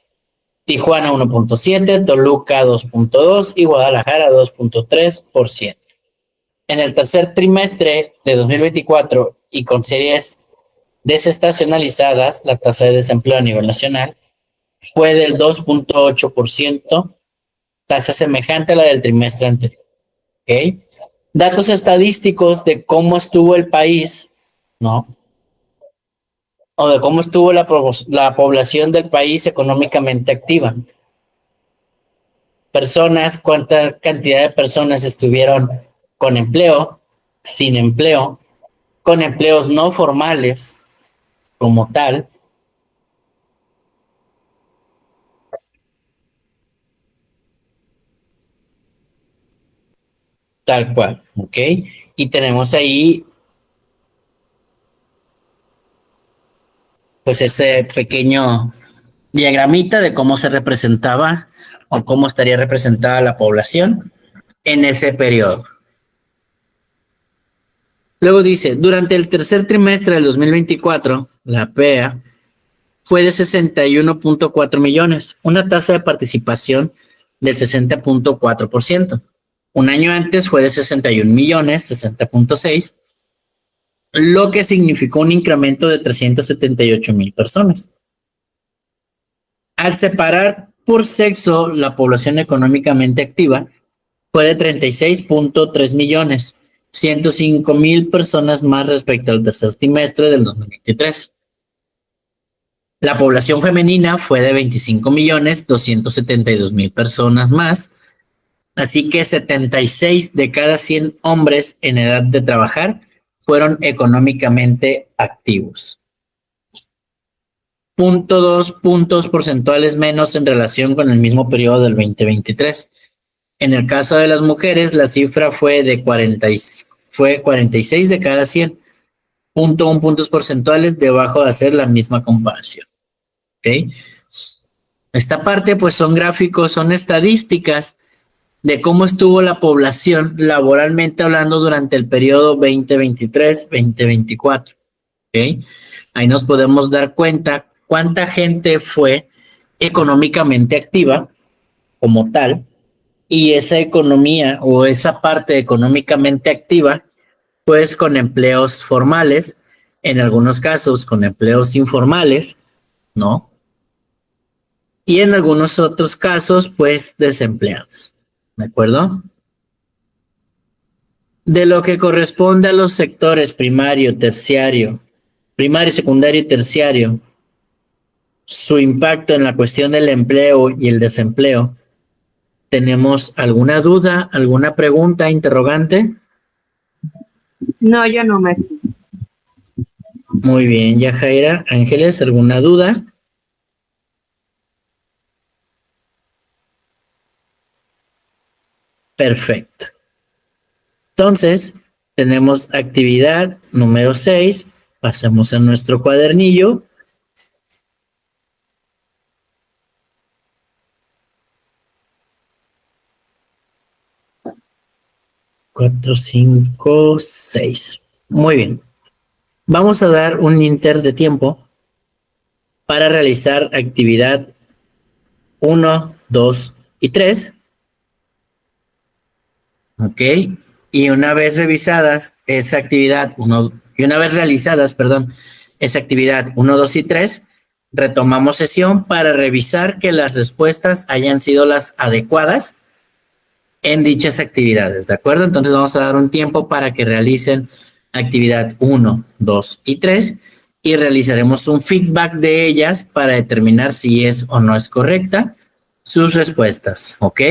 Tijuana, 1.7%, Toluca, 2.2% y Guadalajara, 2.3%. En el tercer trimestre de 2024 y con series desestacionalizadas, la tasa de desempleo a nivel nacional fue del 2.8%, tasa semejante a la del trimestre anterior. ¿Okay? Datos estadísticos de cómo estuvo el país, ¿no? O de cómo estuvo la población del país económicamente activa. Personas, cuánta cantidad de personas estuvieron con empleo, sin empleo, con empleos no formales como tal. Tal cual, ¿ok? Y tenemos ahí pues ese pequeño diagramita de cómo se representaba o cómo estaría representada la población en ese periodo. Luego dice, durante el tercer trimestre del 2024, la PEA fue de 61.4 millones, una tasa de participación del 60.4%. Un año antes fue de 61 millones, 60.6%, lo que significó un incremento de 378,000 personas. Al separar por sexo la población económicamente activa, fue de 36.3 millones, 105,000 personas más respecto al tercer trimestre del 2023. La población femenina fue de 25 millones, 272,000 personas más, así que 76 de cada 100 hombres en edad de trabajar fueron económicamente activos. 0.2 puntos porcentuales menos en relación con el mismo periodo del 2023. En el caso de las mujeres, la cifra fue 46 de cada 100, 0.1 puntos porcentuales debajo de hacer la misma comparación. ¿Okay? Esta parte pues son gráficos, son estadísticas de cómo estuvo la población laboralmente hablando durante el periodo 2023-2024. ¿Okay? Ahí nos podemos dar cuenta cuánta gente fue económicamente activa como tal, y esa economía o esa parte económicamente activa, pues con empleos formales, en algunos casos con empleos informales, ¿no? Y en algunos otros casos, pues desempleados, ¿de acuerdo? De lo que corresponde a los sectores primario, secundario y terciario, su impacto en la cuestión del empleo y el desempleo, ¿tenemos alguna duda, alguna pregunta, interrogante? No, yo no, me. Muy bien, Yajaira. Ángeles, ¿alguna duda? Perfecto. Entonces, tenemos actividad número 6. Pasemos a nuestro cuadernillo. 4, 5, 6. Muy bien. Vamos a dar un inter de tiempo para realizar actividad 1, 2 y 3. Ok. Y una vez revisadas esa actividad, una vez realizadas, perdón, esa actividad 1, 2 y 3, retomamos sesión para revisar que las respuestas hayan sido las adecuadas en dichas actividades, ¿de acuerdo? Entonces vamos a dar un tiempo para que realicen actividad 1, 2 y 3 y realizaremos un feedback de ellas para determinar si es o no es correcta sus respuestas, ¿ok?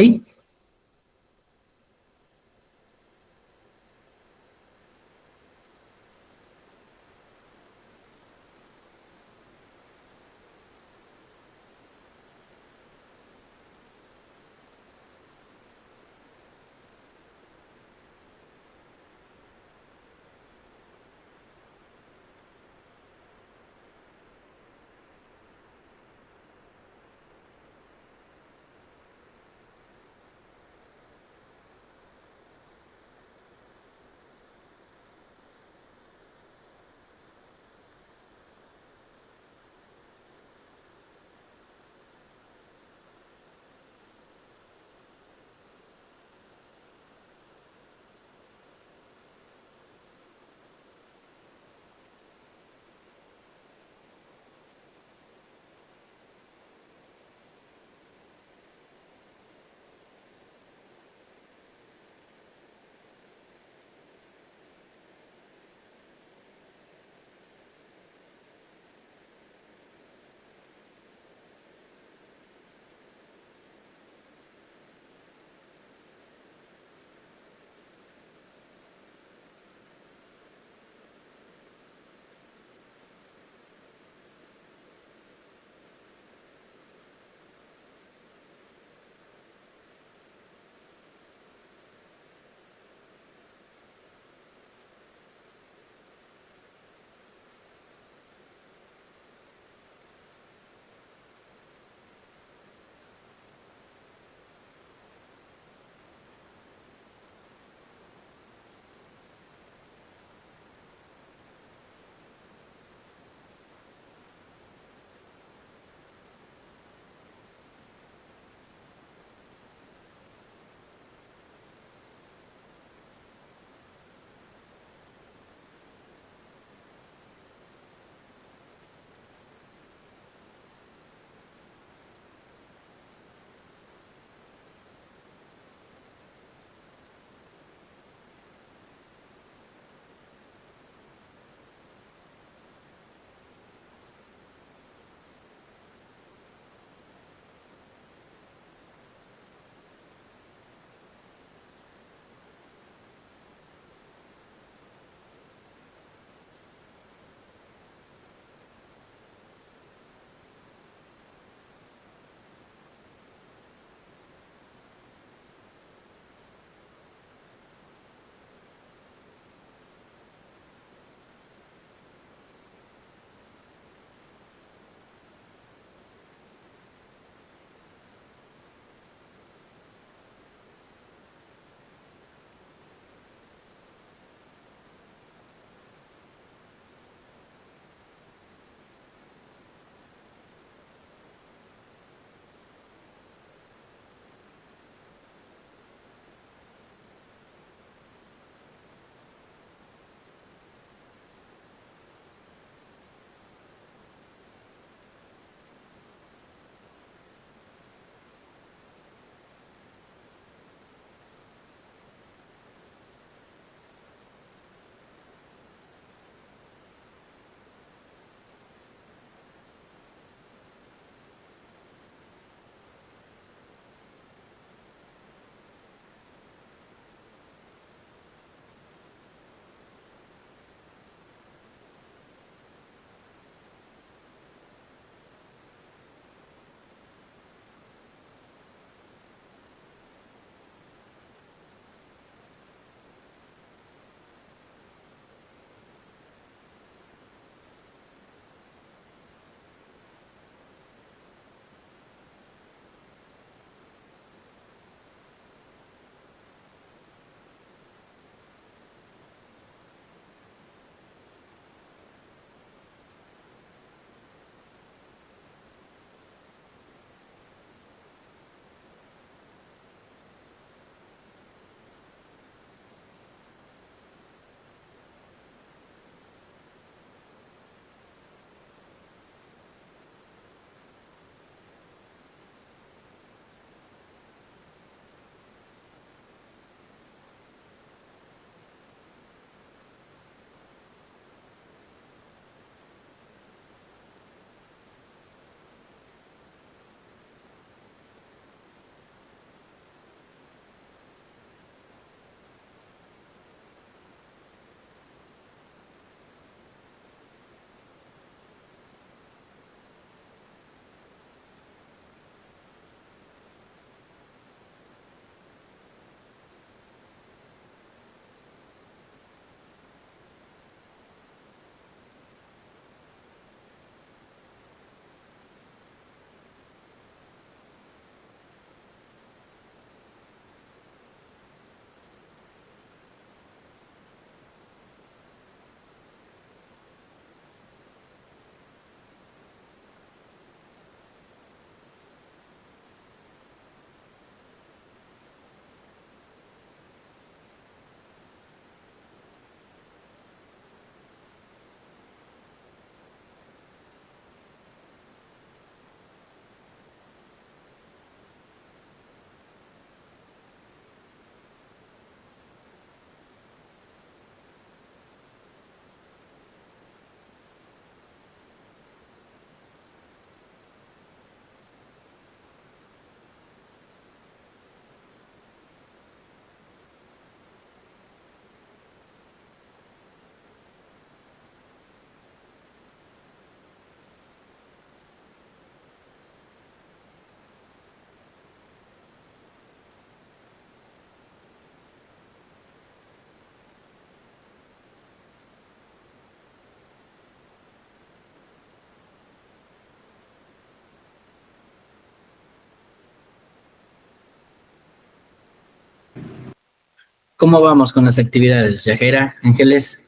¿Cómo vamos con las actividades? Yajera, Ángeles.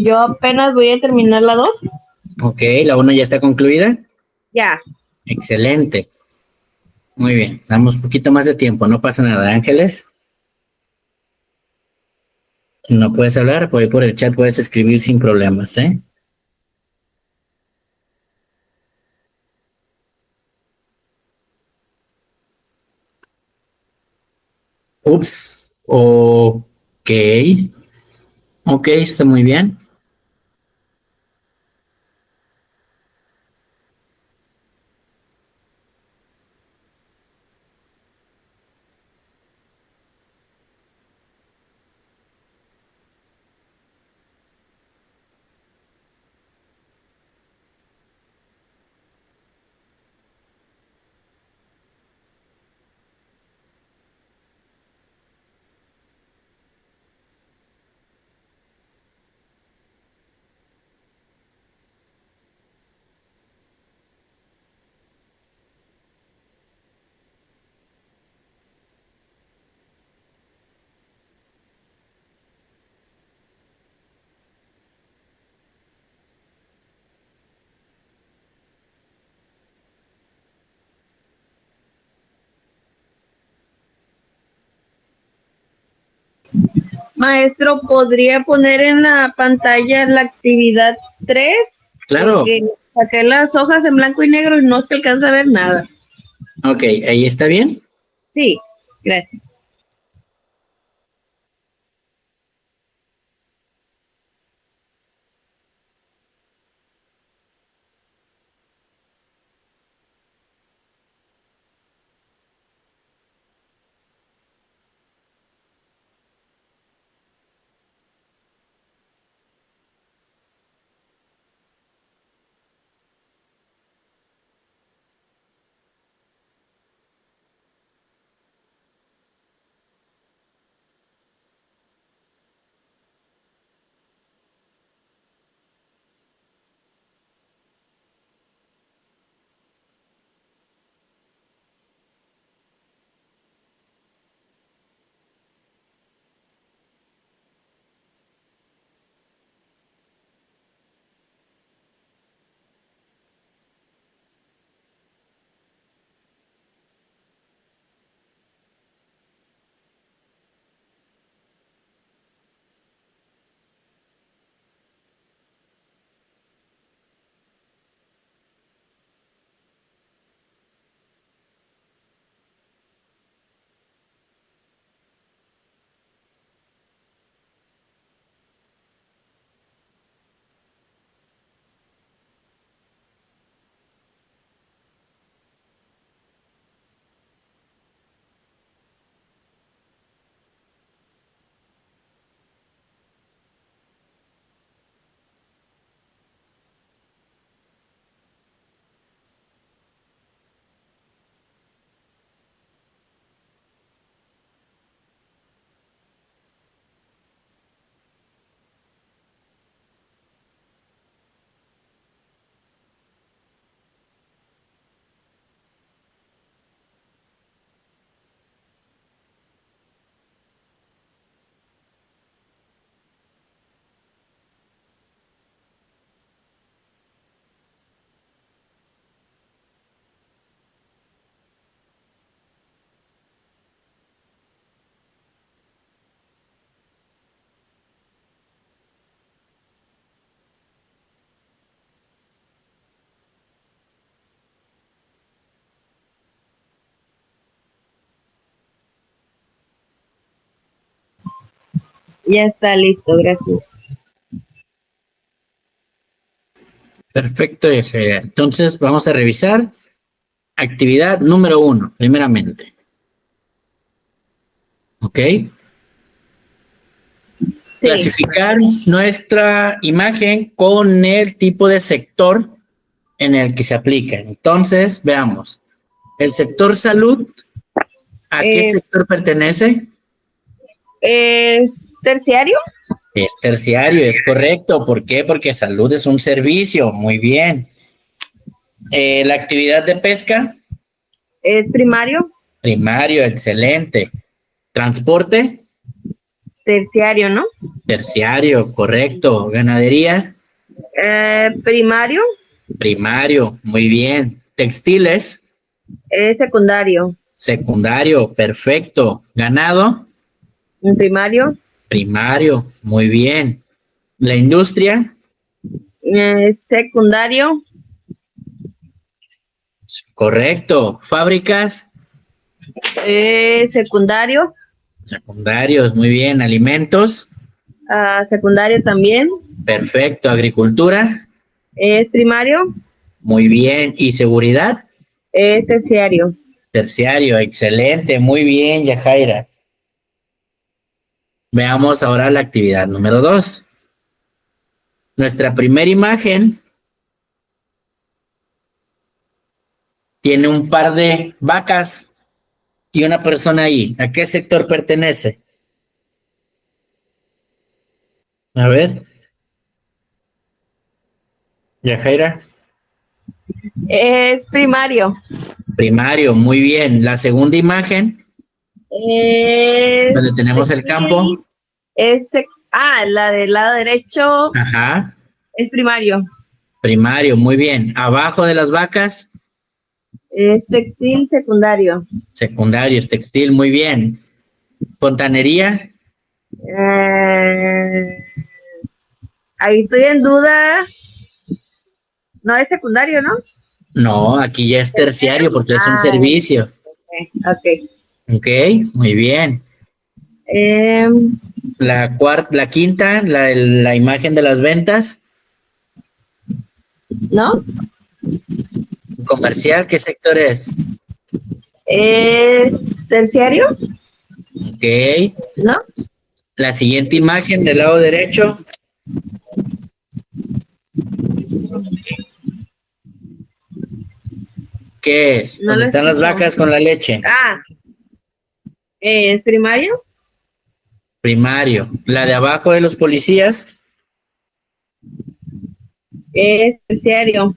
Yo apenas voy a terminar la 2. Ok, la 1 ya está concluida. Ya. Excelente. Muy bien, damos un poquito más de tiempo, no pasa nada. Ángeles, si no puedes hablar, por el chat puedes escribir sin problemas, ¿eh? Ups, ok. Ok, está muy bien. Maestro, ¿podría poner en la pantalla la actividad 3? Claro, Porque saqué las hojas en blanco y negro y no se alcanza a ver nada. ok, ahí está bien. Sí, gracias. Ya está listo, gracias. Perfecto, Yajera. Entonces vamos a revisar actividad número 1, primeramente. ¿Ok? Sí. Clasificar nuestra imagen con el tipo de sector en el que se aplica. Entonces, veamos. El sector salud, ¿a qué sector pertenece? ¿Es terciario? Es terciario, es correcto. ¿Por qué? Porque salud es un servicio. Muy bien. La actividad de pesca Es primario. Primario, excelente. Transporte, Terciario, ¿no? terciario, correcto. Ganadería, Primario. primario, muy bien. Textiles, Es secundario. secundario, perfecto. Ganado, Primario. primario, muy bien. La industria, Secundario. correcto. Fábricas, Secundario. secundarios, muy bien. Alimentos, Secundario también. perfecto. Agricultura, Es primario. muy bien. Y seguridad, Es terciario. terciario, excelente, muy bien, Yajaira. Veamos ahora la actividad número 2. Nuestra primera imagen tiene un par de vacas y una persona ahí. ¿A qué sector pertenece? A ver, Yajaira. Es primario. Primario, muy bien. La segunda imagen, Es, donde tenemos el campo. la del lado derecho Ajá, es primario. primario, muy bien. Abajo de las vacas, Es textil secundario. secundarios, textil, muy bien. Fontanería, Eh, Ahí estoy en duda. No es secundario, ¿no? no, aquí ya es terciario porque es un Ah, servicio. ok. Ok, muy bien. Em, La quinta, la imagen de las ventas, ¿No? comercial, ¿qué sector es? Es terciario, Ok. ¿no? La siguiente imagen del lado derecho, ¿qué es? No ¿Dónde lo están las escucho. vacas con la leche? ¿Es primario? Primario. La de abajo de los policías, Es terciario.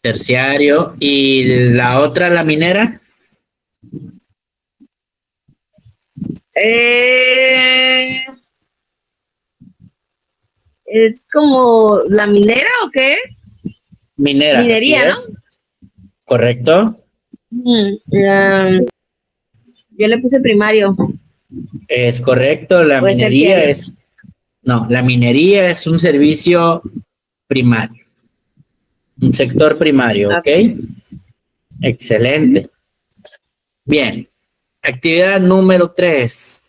terciario. Y la otra, la minera, Eh, ¿Es como la minera o qué es? minera, así Minería, ¿no? es. ¿Correcto? Yo le puse primario. Es correcto. La ¿O es minería terciario? es, no, la minería es un servicio primario, un sector primario, ¿ok? Excelente. Bien. Actividad número 3.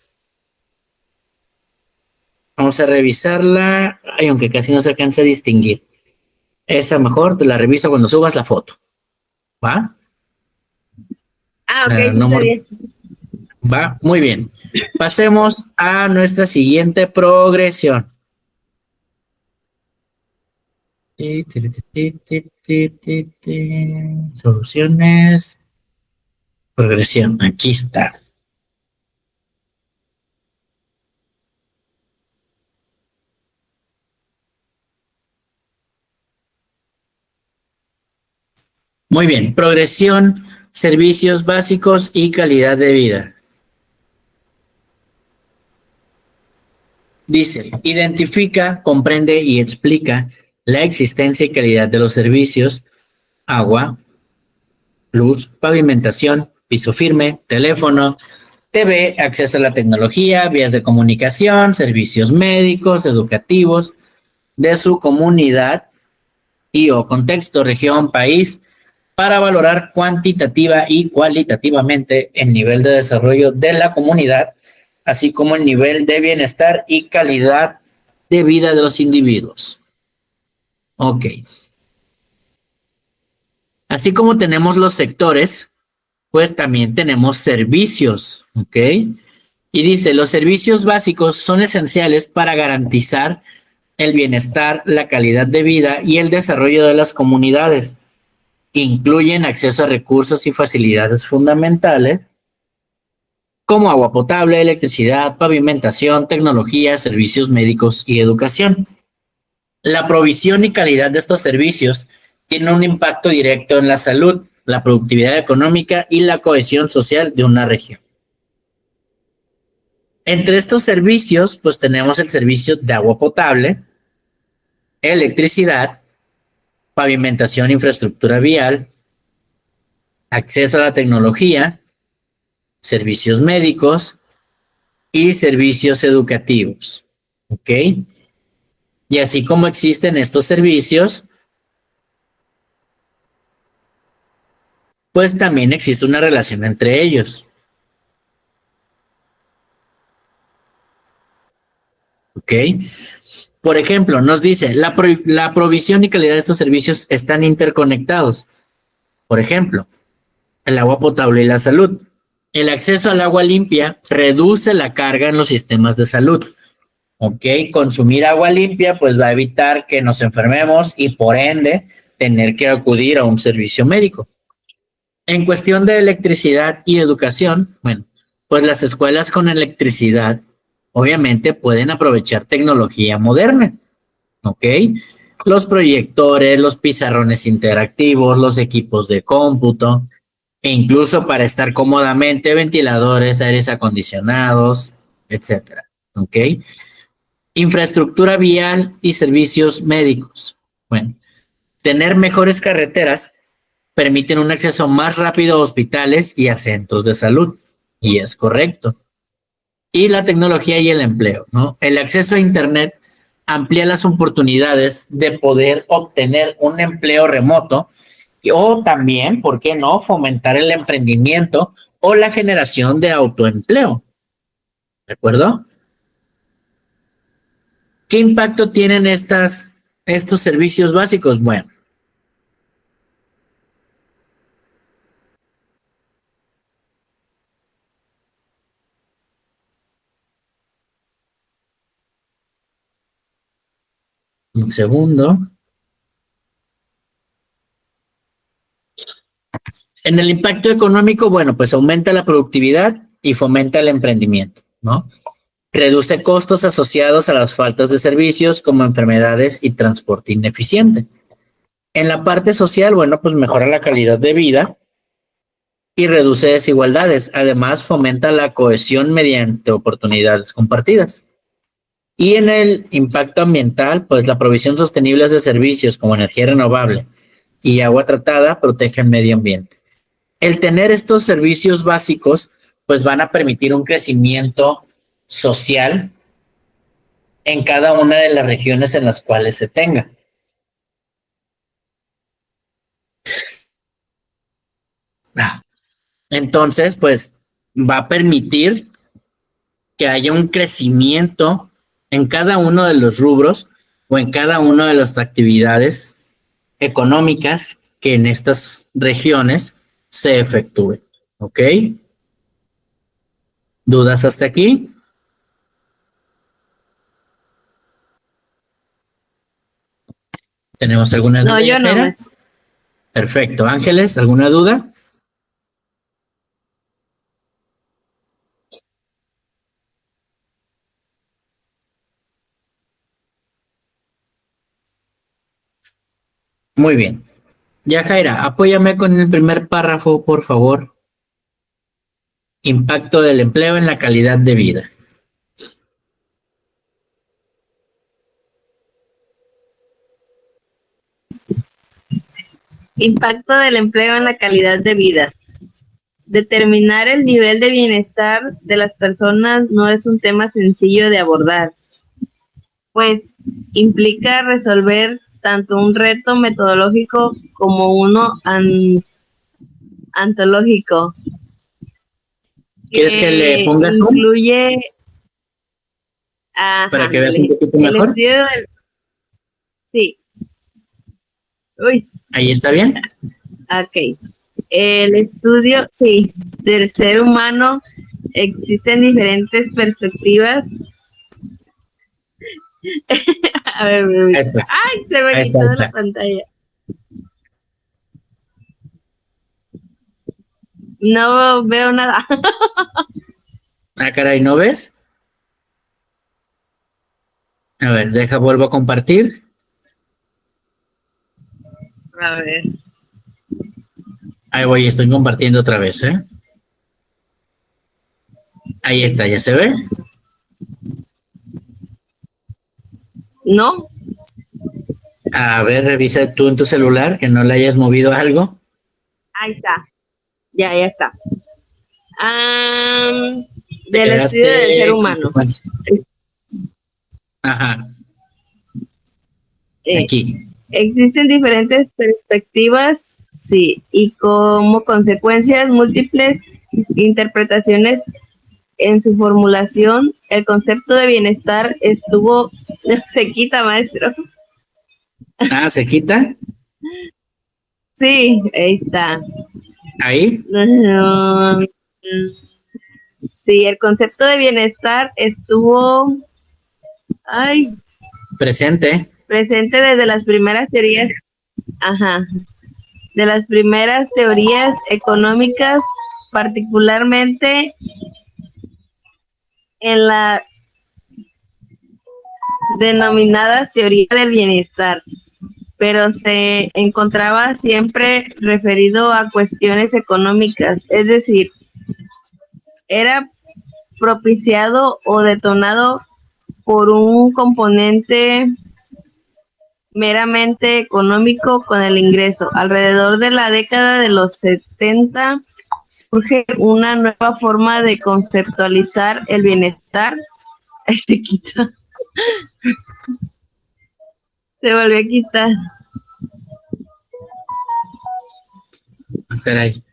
Vamos a revisarla. Ay, aunque casi no se alcanza a distinguir. Esa mejor te la reviso cuando subas la foto. ¿Va? Ok, La sí está número- bien. Va, muy bien. Pasemos a nuestra siguiente progresión. Soluciones. Progresión. Aquí está. Muy bien. Progresión, servicios básicos y calidad de vida. Dice, identifica, comprende y explica la existencia y calidad de los servicios, agua, luz, pavimentación, piso firme, teléfono, TV, acceso a la tecnología, vías de comunicación, servicios médicos, educativos, de su comunidad y o contexto, región, país, para valorar cuantitativa y cualitativamente el nivel de desarrollo de la comunidad, así como el nivel de bienestar y calidad de vida de los individuos. Ok. Así como tenemos los sectores, pues también tenemos servicios, ¿ok? Y dice, los servicios básicos son esenciales para garantizar el bienestar, la calidad de vida y el desarrollo de las comunidades. Incluyen acceso a recursos y facilidades fundamentales como agua potable, electricidad, pavimentación, tecnología, servicios médicos y educación. La provisión y calidad de estos servicios tienen un impacto directo en la salud, la productividad económica y la cohesión social de una región. Entre estos servicios, pues tenemos el servicio de agua potable, electricidad, pavimentación, infraestructura vial, acceso a la tecnología, servicios médicos y servicios educativos. ¿Ok? Y así como existen estos servicios, pues también existe una relación entre ellos. ¿Ok? Por ejemplo, nos dice, la provisión y calidad de estos servicios están interconectados. Por ejemplo, el agua potable y la salud. El acceso al agua limpia reduce la carga en los sistemas de salud. ¿Ok? Consumir agua limpia pues va a evitar que nos enfermemos y por ende tener que acudir a un servicio médico. En cuestión de electricidad y educación, bueno, pues las escuelas con electricidad obviamente pueden aprovechar tecnología moderna, ¿ok? Los proyectores, los pizarrones interactivos, los equipos de cómputo, e incluso para estar cómodamente, ventiladores, aires acondicionados, etcétera, ¿ok? Infraestructura vial y servicios médicos. Bueno, tener mejores carreteras permiten un acceso más rápido a hospitales y a centros de salud. Y es correcto. Y la tecnología y el empleo, ¿no? El acceso a Internet amplía las oportunidades de poder obtener un empleo remoto o también, ¿por qué no?, fomentar el emprendimiento o la generación de autoempleo. ¿De acuerdo? ¿Qué impacto tienen estos servicios básicos? Bueno, un segundo. En el impacto económico, bueno, pues aumenta la productividad y fomenta el emprendimiento, ¿no? Reduce costos asociados a las faltas de servicios como enfermedades y transporte ineficiente. En la parte social, bueno, pues mejora la calidad de vida y reduce desigualdades. Además, fomenta la cohesión mediante oportunidades compartidas. Y en el impacto ambiental, pues la provisión sostenible de servicios como energía renovable y agua tratada protege el medio ambiente. El tener estos servicios básicos, pues van a permitir un crecimiento social en cada una de las regiones en las cuales se tenga. Entonces, pues va a permitir que haya un crecimiento en cada uno de los rubros o en cada una de las actividades económicas que en estas regiones se efectúen. ¿Ok? ¿Dudas hasta aquí? ¿Tenemos alguna duda? No, yo no, Yajaira? maestro. Perfecto. Ángeles, ¿alguna duda? Muy bien. Yajaira, apóyame con el primer párrafo, por favor. Impacto del empleo en la calidad de vida. Impacto del empleo en la calidad de vida. Determinar el nivel de bienestar de las personas no es un tema sencillo de abordar, pues implica resolver tanto un reto metodológico como uno antológico, ¿Quieres que le que pongas un incluye, para ajá, que veas un poquito el mejor? estudio del, sí, uy, Ahí está bien. ok, el estudio, sí, del ser humano. Existen diferentes perspectivas. A ver, Esto es. ay, se me Ahí está, quitó ahí de la está. pantalla. No veo nada. Ah, caray, ¿no ves? A ver, vuelvo a compartir. A ver. Ahí voy, estoy compartiendo otra vez, ¿eh? Ahí está, ¿ya se ve? ¿No? A ver, revisa tú en tu celular que no le hayas movido algo. Ahí está. Ya está. Te Del estudio del ser humano. Ajá. Aquí. Existen diferentes perspectivas, sí, y como consecuencias múltiples interpretaciones en su formulación, el concepto de bienestar estuvo, se quita, maestro. Ah, ¿se quita? Sí, ahí está. ¿Ahí? Sí, el concepto de bienestar estuvo, Presente. presente desde las primeras teorías, de las primeras teorías económicas, particularmente en la denominada teoría del bienestar, pero se encontraba siempre referido a cuestiones económicas, es decir, era propiciado o detonado por un componente meramente económico con el ingreso. Alrededor de la década de los 70 surge una nueva forma de conceptualizar el bienestar. Se quita. Se volvió a quitar. Caray.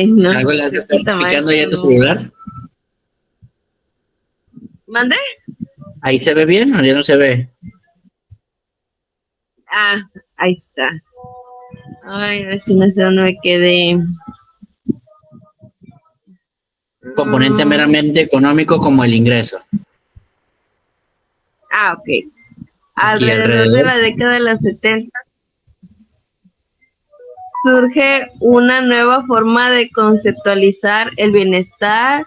No, ¿Algo le estás explicando ya a tu celular? ¿Mande? ¿Ahí se ve bien o ya no se ve? Ahí está. Ay, a ver si no sé dónde me quedé. Componente meramente económico como el ingreso. Ok. Alrededor de la década de los 70 surge una nueva forma de conceptualizar el bienestar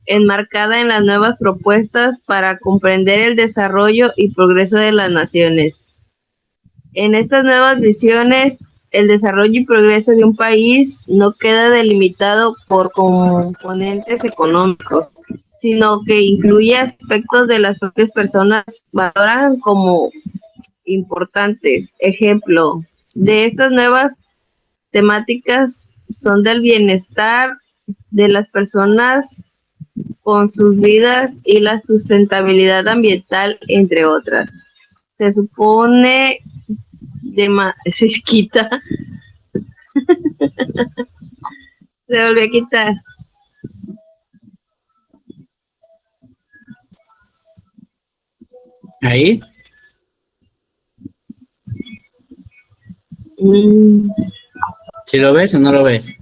enmarcada en las nuevas propuestas para comprender el desarrollo y progreso de las naciones. En estas nuevas visiones, el desarrollo y progreso de un país no queda delimitado por componentes económicos, sino que incluye aspectos de las propias personas valoran como importantes. Ejemplo de estas nuevas temáticas son del bienestar de las personas con sus vidas y la sustentabilidad ambiental, entre otras. Se supone se quita. Se volvió a quitar. ¿Ahí? ¿Sí lo ves o no lo ves?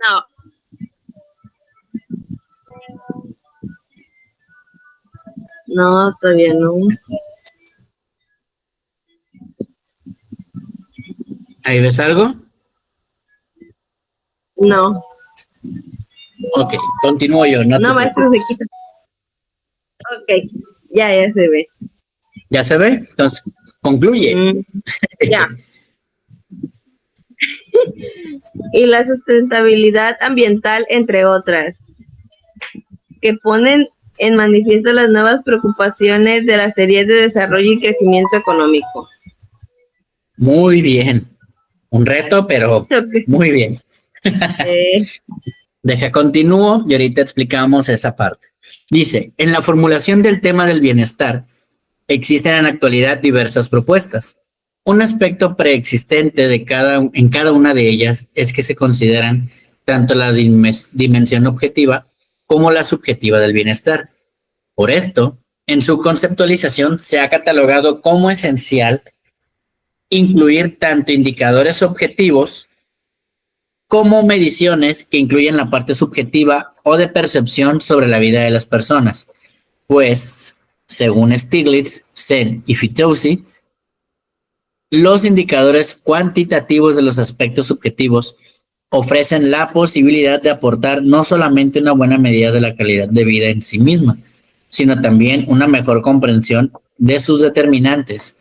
No. No, todavía no. ¿Ahí ves algo? No. Ok, continúo yo. No, maestro, se quita. Ok, ya se ve. ¿Ya se ve? Entonces, concluye. Ya. Y la sustentabilidad ambiental, entre otras, que ponen en manifiesto las nuevas preocupaciones de las teorías de desarrollo y crecimiento económico. Muy bien. Un reto, pero muy bien. Deja continúo y ahorita explicamos esa parte. Dice, en la formulación del tema del bienestar, existen en la actualidad diversas propuestas. Un aspecto preexistente en cada una de ellas es que se consideran tanto la dimensión objetiva como la subjetiva del bienestar. Por esto, en su conceptualización se ha catalogado como esencial incluir tanto indicadores objetivos como mediciones que incluyen la parte subjetiva o de percepción sobre la vida de las personas. Pues, según Stiglitz, Sen y Fitoussi, los indicadores cuantitativos de los aspectos subjetivos ofrecen la posibilidad de aportar no solamente una buena medida de la calidad de vida en sí misma, sino también una mejor comprensión de sus determinantes,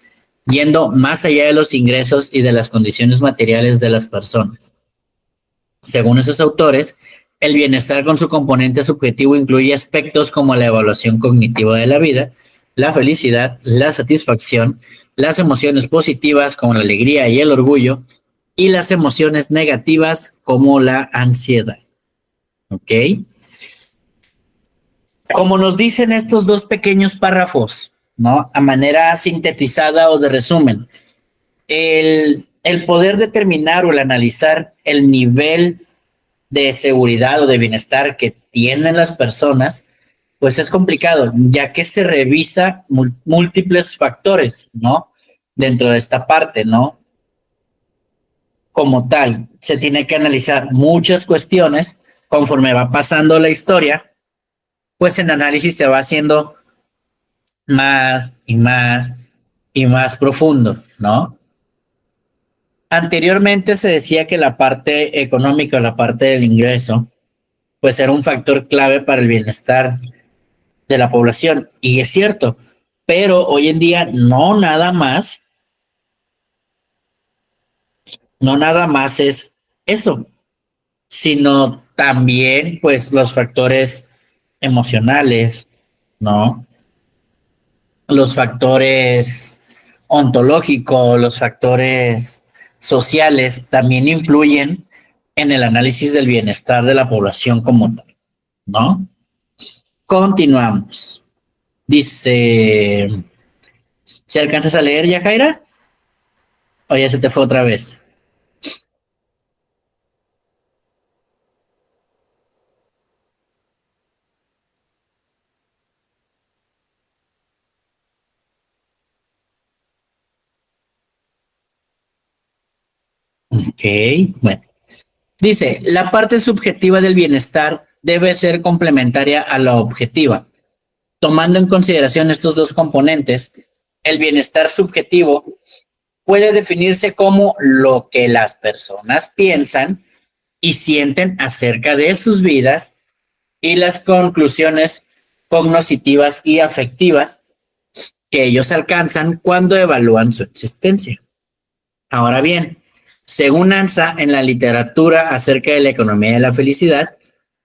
yendo más allá de los ingresos y de las condiciones materiales de las personas. Según esos autores, el bienestar con su componente subjetivo incluye aspectos como la evaluación cognitiva de la vida, la felicidad, la satisfacción, las emociones positivas como la alegría y el orgullo, y las emociones negativas como la ansiedad. ¿Ok? Como nos dicen estos dos pequeños párrafos, ¿no? A manera sintetizada o de resumen, el poder determinar o el analizar el nivel de seguridad o de bienestar que tienen las personas, pues es complicado, ya que se revisa múltiples factores, ¿no? Dentro de esta parte, ¿no? Como tal, se tiene que analizar muchas cuestiones conforme va pasando la historia, pues el análisis se va haciendo más y más y más profundo, ¿no? Anteriormente se decía que la parte económica o la parte del ingreso, pues era un factor clave para el bienestar de la población. Y es cierto, pero hoy en día no nada más es eso, sino también pues los factores emocionales, ¿no? Los factores ontológicos, los factores sociales también influyen en el análisis del bienestar de la población como tal, ¿no? Continuamos. Dice, ¿si alcanzas a leer ya, Jaira? ¿O ya se te fue otra vez? Ok, bueno. Dice, la parte subjetiva del bienestar debe ser complementaria a la objetiva. Tomando en consideración estos dos componentes, el bienestar subjetivo puede definirse como lo que las personas piensan y sienten acerca de sus vidas y las conclusiones cognitivas y afectivas que ellos alcanzan cuando evalúan su existencia. Ahora bien, según ANSA, en la literatura acerca de la economía de la felicidad,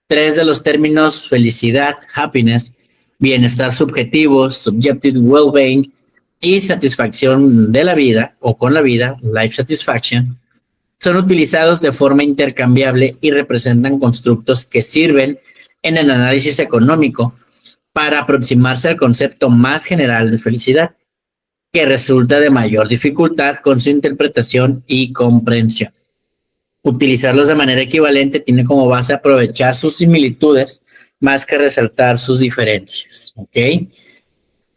tres de los términos felicidad, happiness, bienestar subjetivo, subjective well-being, y satisfacción de la vida o con la vida, life satisfaction, son utilizados de forma intercambiable y representan constructos que sirven en el análisis económico para aproximarse al concepto más general de felicidad, que resulta de mayor dificultad con su interpretación y comprensión. Utilizarlos de manera equivalente tiene como base aprovechar sus similitudes más que resaltar sus diferencias. ¿Ok?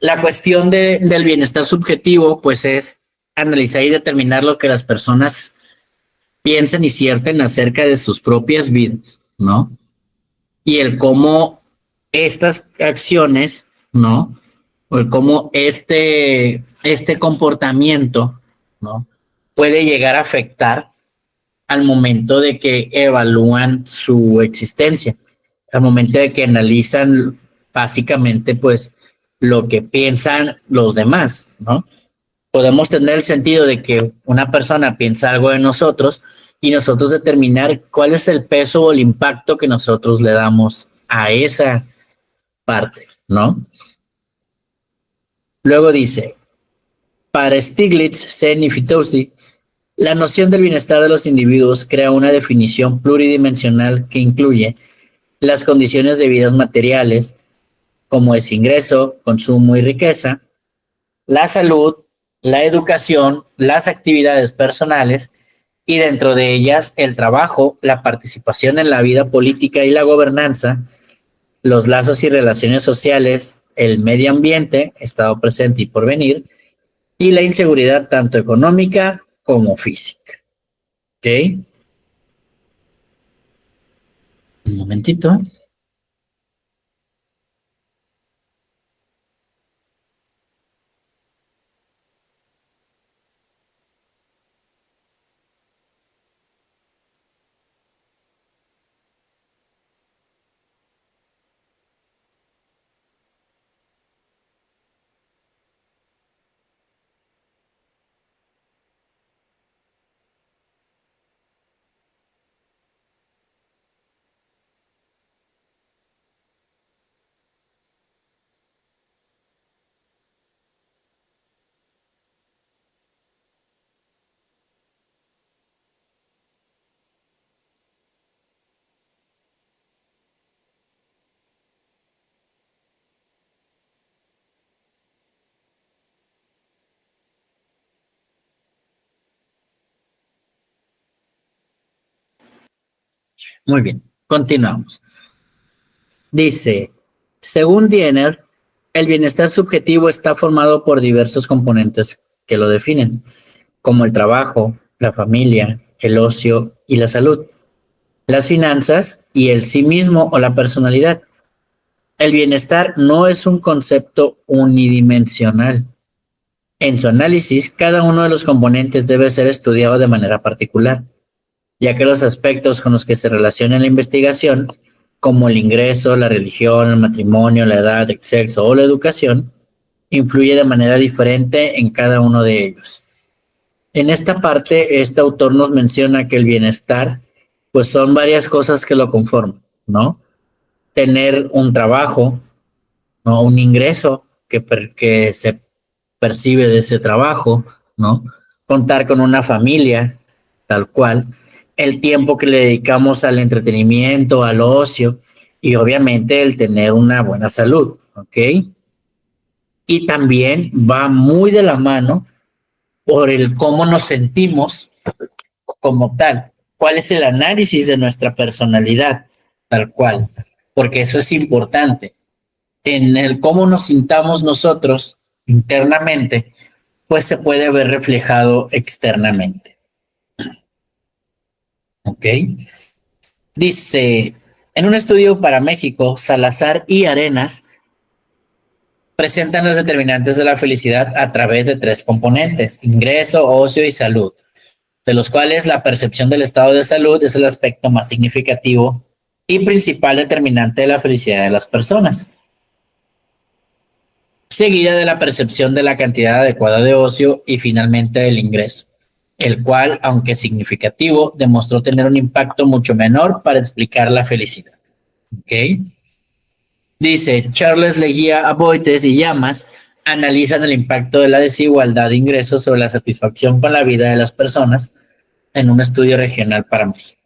La cuestión del bienestar subjetivo, pues es analizar y determinar lo que las personas piensan y sienten acerca de sus propias vidas, ¿no? Y el cómo estas acciones, ¿no? O el cómo este comportamiento, ¿no? Puede llegar a afectar al momento de que evalúan su existencia, al momento de que analizan básicamente, pues, lo que piensan los demás, ¿no? Podemos tener el sentido de que una persona piensa algo de nosotros y nosotros determinar cuál es el peso o el impacto que nosotros le damos a esa parte, ¿no? Luego dice, para Stiglitz, Sen y Fitoussi, la noción del bienestar de los individuos crea una definición pluridimensional que incluye las condiciones de vida materiales, como es ingreso, consumo y riqueza, la salud, la educación, las actividades personales y dentro de ellas el trabajo, la participación en la vida política y la gobernanza, los lazos y relaciones sociales, el medio ambiente, estado presente y porvenir, y la inseguridad tanto económica como física. ¿Ok? Un momentito. Muy bien, continuamos. Dice, según Diener, el bienestar subjetivo está formado por diversos componentes que lo definen, como el trabajo, la familia, el ocio y la salud, las finanzas y el sí mismo o la personalidad. El bienestar no es un concepto unidimensional. En su análisis, cada uno de los componentes debe ser estudiado de manera particular, ya que los aspectos con los que se relaciona la investigación, como el ingreso, la religión, el matrimonio, la edad, el sexo o la educación, influye de manera diferente en cada uno de ellos. En esta parte, este autor nos menciona que el bienestar, pues son varias cosas que lo conforman, ¿no? Tener un trabajo, ¿no? Un ingreso que se percibe de ese trabajo, ¿no? Contar con una familia, tal cual, el tiempo que le dedicamos al entretenimiento, al ocio y obviamente el tener una buena salud, ¿ok? Y también va muy de la mano por el cómo nos sentimos como tal, cuál es el análisis de nuestra personalidad, tal cual, porque eso es importante. En el cómo nos sintamos nosotros internamente, pues se puede ver reflejado externamente. ¿Ok? Dice, en un estudio para México, Salazar y Arenas presentan las determinantes de la felicidad a través de tres componentes: ingreso, ocio y salud, de los cuales la percepción del estado de salud es el aspecto más significativo y principal determinante de la felicidad de las personas, seguida de la percepción de la cantidad adecuada de ocio y finalmente del ingreso, el cual, aunque significativo, demostró tener un impacto mucho menor para explicar la felicidad. ¿Ok? Dice, Charles Leguía, Aboites y Llamas analizan el impacto de la desigualdad de ingresos sobre la satisfacción con la vida de las personas en un estudio regional para México.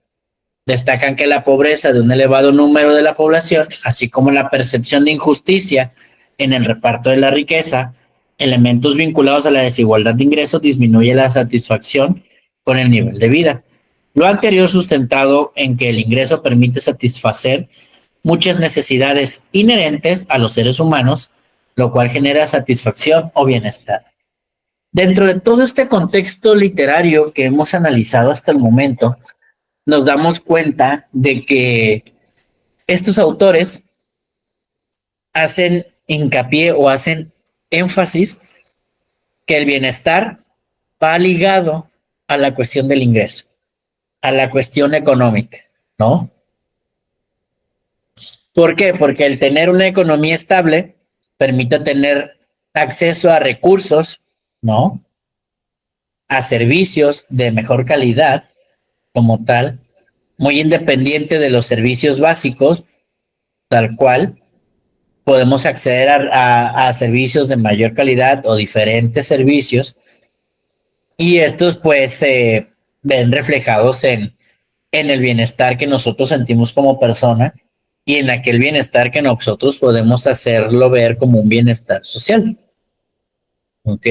Destacan que la pobreza de un elevado número de la población, así como la percepción de injusticia en el reparto de la riqueza, elementos vinculados a la desigualdad de ingresos, disminuye la satisfacción con el nivel de vida. Lo anterior sustentado en que el ingreso permite satisfacer muchas necesidades inherentes a los seres humanos, lo cual genera satisfacción o bienestar. Dentro de todo este contexto literario que hemos analizado hasta el momento, nos damos cuenta de que estos autores hacen hincapié o hacen énfasis que el bienestar va ligado a la cuestión del ingreso, a la cuestión económica, ¿no? ¿Por qué? Porque el tener una economía estable permite tener acceso a recursos, ¿no? A servicios de mejor calidad como tal, muy independiente de los servicios básicos, tal cual. Podemos acceder a servicios de mayor calidad o diferentes servicios y estos pues se ven reflejados en el bienestar que nosotros sentimos como persona y en aquel bienestar que nosotros podemos hacerlo ver como un bienestar social. ¿Ok?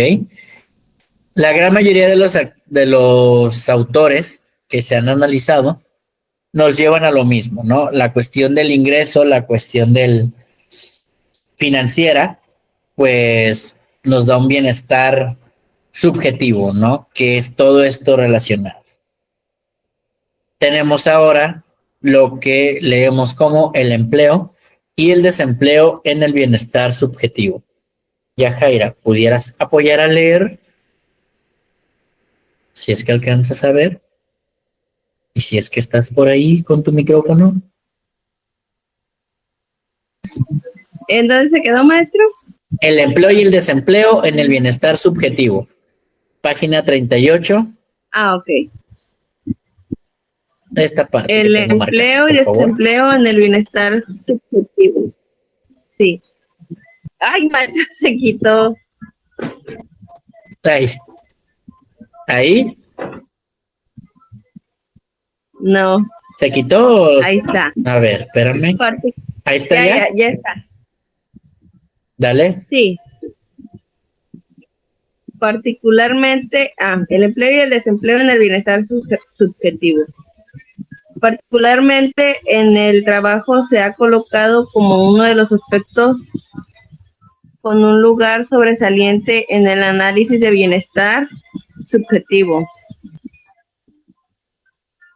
La gran mayoría de los autores que se han analizado nos llevan a lo mismo, ¿no? La cuestión del ingreso, la cuestión del financiera, pues nos da un bienestar subjetivo, ¿no? Que es todo esto relacionado. Tenemos ahora lo que leemos como el empleo y el desempleo en el bienestar subjetivo. Ya, Jaira, ¿pudieras apoyar a leer? Si es que alcanzas a ver. Y si es que estás por ahí con tu micrófono. ¿En dónde se quedó, maestro? El empleo y el desempleo en el bienestar subjetivo. Página 38. Ah, ok. Esta parte. El empleo y desempleo en el bienestar subjetivo. Sí. Ay, maestro, se quitó. Ahí. Ahí. No. ¿Se quitó? Ahí está. A ver, espérame. Ahí está ya. Ya está. Dale. Sí. Particularmente, el empleo y el desempleo en el bienestar subjetivo. Particularmente en el trabajo se ha colocado como uno de los aspectos con un lugar sobresaliente en el análisis de bienestar subjetivo.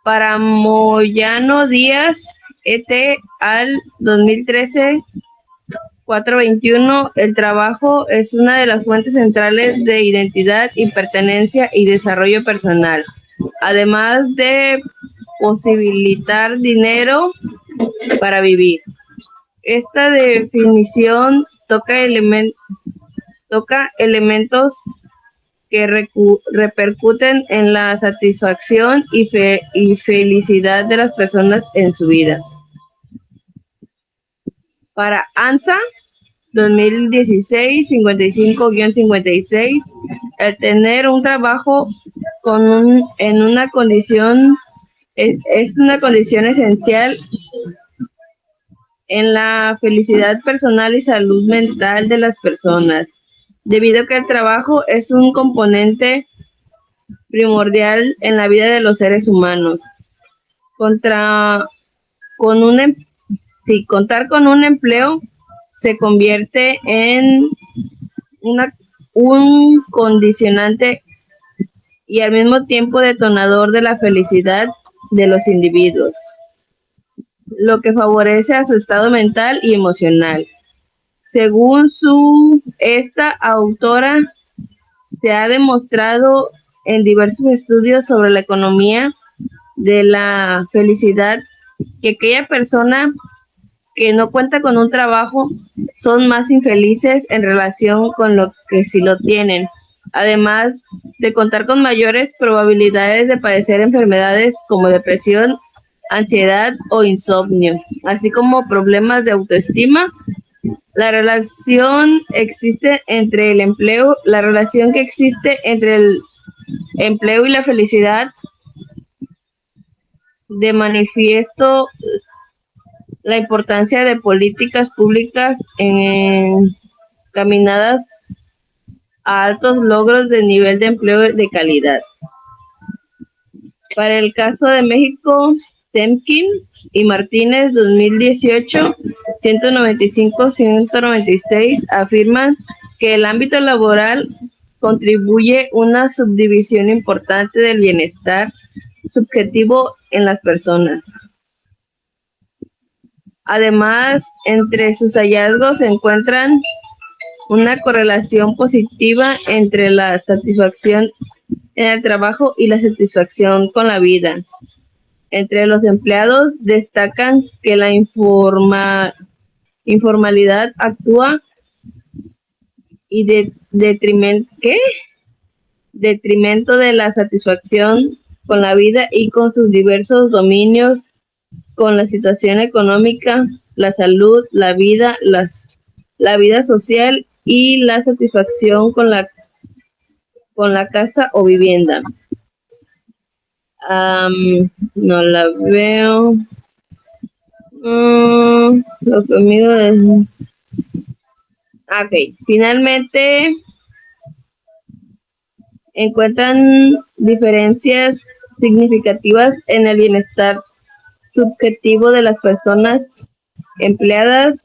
Para Moyano Díaz, et al. 2013, 421, el trabajo es una de las fuentes centrales de identidad y pertenencia y desarrollo personal, además de posibilitar dinero para vivir. Esta definición toca elementos que repercuten en la satisfacción y felicidad de las personas en su vida. Para ANSA, 2016, 55-56, el tener un trabajo en una condición es una condición esencial en la felicidad personal y salud mental de las personas, debido a que el trabajo es un componente primordial en la vida de los seres humanos. Contar con un empleo se convierte en un condicionante y al mismo tiempo detonador de la felicidad de los individuos, lo que favorece a su estado mental y emocional. Según esta autora, se ha demostrado en diversos estudios sobre la economía de la felicidad que aquella persona que no cuenta con un trabajo son más infelices en relación con lo que sí lo tienen, además de contar con mayores probabilidades de padecer enfermedades como depresión, ansiedad o insomnio, así como problemas de autoestima. La relación que existe entre el empleo y la felicidad de manifiesto la importancia de políticas públicas encaminadas a altos logros de nivel de empleo de calidad. Para el caso de México, Temkin y Martínez, 2018, 195-196, afirman que el ámbito laboral contribuye una subdivisión importante del bienestar subjetivo en las personas. Además, entre sus hallazgos se encuentran una correlación positiva entre la satisfacción en el trabajo y la satisfacción con la vida. Entre los empleados destacan que la informalidad actúa y detrimento de la satisfacción con la vida y con sus diversos dominios, con la situación económica, la salud, la vida social y la satisfacción con la casa o vivienda. No la veo. Los amigos de... Ok, finalmente encuentran diferencias significativas en el bienestar subjetivo de las personas empleadas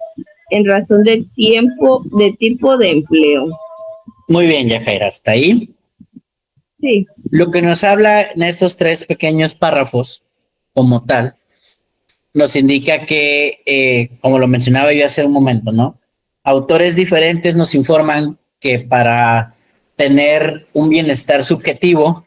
en razón del tipo de empleo. Muy bien, Yajaira, hasta ahí. Sí. Lo que nos habla en estos 3 pequeños párrafos, como tal, nos indica que, como lo mencionaba yo hace un momento, ¿no? Autores diferentes nos informan que para tener un bienestar subjetivo,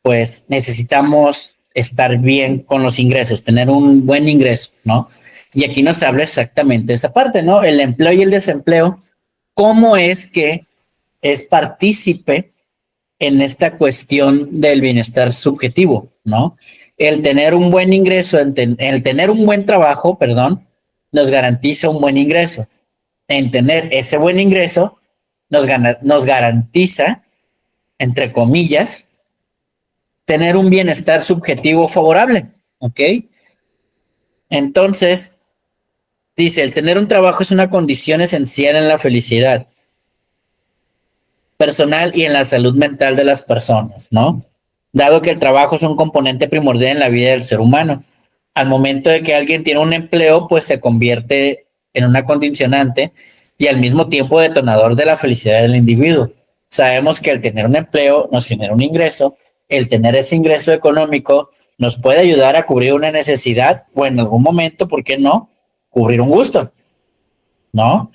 pues necesitamos estar bien con los ingresos, tener un buen ingreso, ¿no? Y aquí nos habla exactamente esa parte, ¿no? El empleo y el desempleo, cómo es que es partícipe en esta cuestión del bienestar subjetivo, ¿no? El tener un buen ingreso, el tener un buen trabajo, perdón, nos garantiza un buen ingreso. En tener ese buen ingreso, nos garantiza, entre comillas, tener un bienestar subjetivo favorable, ¿ok? Entonces, dice, el tener un trabajo es una condición esencial en la felicidad personal y en la salud mental de las personas, ¿no? Dado que el trabajo es un componente primordial en la vida del ser humano. Al momento de que alguien tiene un empleo, pues se convierte en una condicionante y al mismo tiempo detonador de la felicidad del individuo. Sabemos que el tener un empleo nos genera un ingreso, el tener ese ingreso económico nos puede ayudar a cubrir una necesidad o en algún momento, ¿por qué no? Cubrir un gusto, ¿no?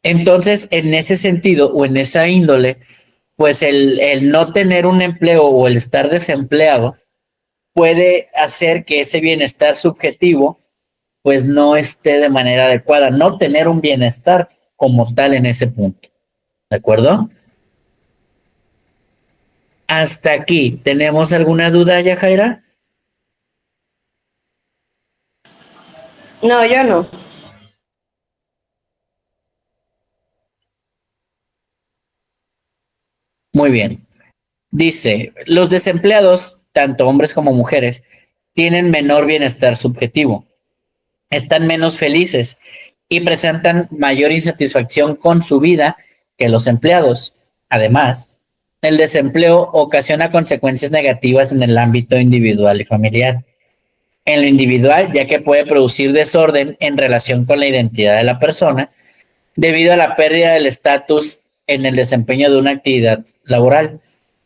Entonces, en ese sentido o en esa índole, pues el no tener un empleo o el estar desempleado puede hacer que ese bienestar subjetivo pues no esté de manera adecuada, no tener un bienestar como tal en ese punto. ¿De acuerdo? Hasta aquí, ¿tenemos alguna duda, Yajaira? No, yo no. Muy bien. Dice, los desempleados, tanto hombres como mujeres, tienen menor bienestar subjetivo, están menos felices y presentan mayor insatisfacción con su vida que los empleados. Además, el desempleo ocasiona consecuencias negativas en el ámbito individual y familiar. En lo individual, ya que puede producir desorden en relación con la identidad de la persona debido a la pérdida del estatus en el desempeño de una actividad laboral,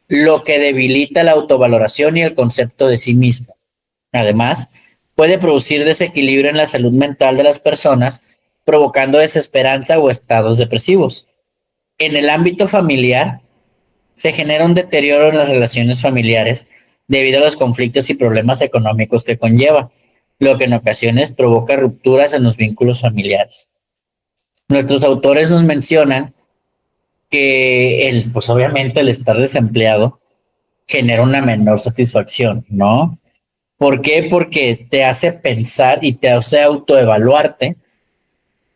lo que debilita la autovaloración y el concepto de sí mismo. Además, puede producir desequilibrio en la salud mental de las personas, provocando desesperanza o estados depresivos. En el ámbito familiar, se genera un deterioro en las relaciones familiares debido a los conflictos y problemas económicos que conlleva, lo que en ocasiones provoca rupturas en los vínculos familiares. Nuestros autores nos mencionan que pues obviamente el estar desempleado genera una menor satisfacción, ¿no? ¿Por qué? Porque te hace pensar y te hace autoevaluarte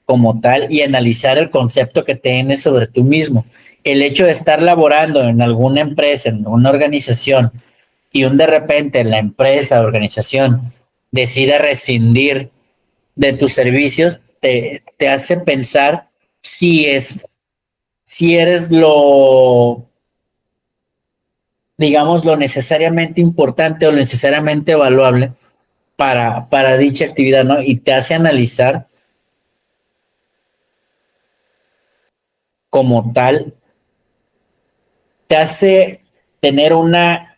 como tal y analizar el concepto que tienes sobre tú mismo. El hecho de estar laborando en alguna empresa, en una organización, y de repente la empresa, organización, decide rescindir de tus servicios, te hace pensar si eres digamos, lo necesariamente importante o lo necesariamente evaluable para dicha actividad, ¿no? Y te hace analizar como tal, te hace tener una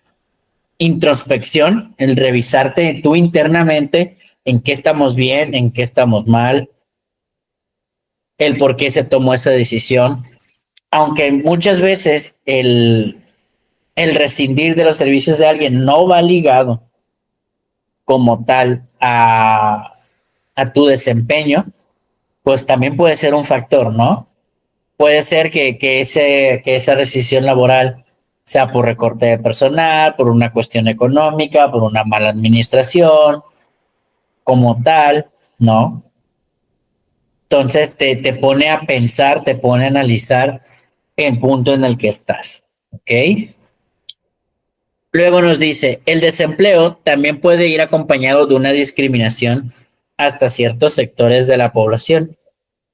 introspección, el revisarte tú internamente en qué estamos bien, en qué estamos mal, el por qué se tomó esa decisión, aunque muchas veces el rescindir de los servicios de alguien no va ligado como tal a tu desempeño, pues también puede ser un factor, ¿no? Puede ser que esa rescisión laboral sea por recorte de personal, por una cuestión económica, por una mala administración, como tal, ¿no? Entonces te pone a pensar, te pone a analizar el punto en el que estás, ¿ok? Luego nos dice, el desempleo también puede ir acompañado de una discriminación hasta ciertos sectores de la población,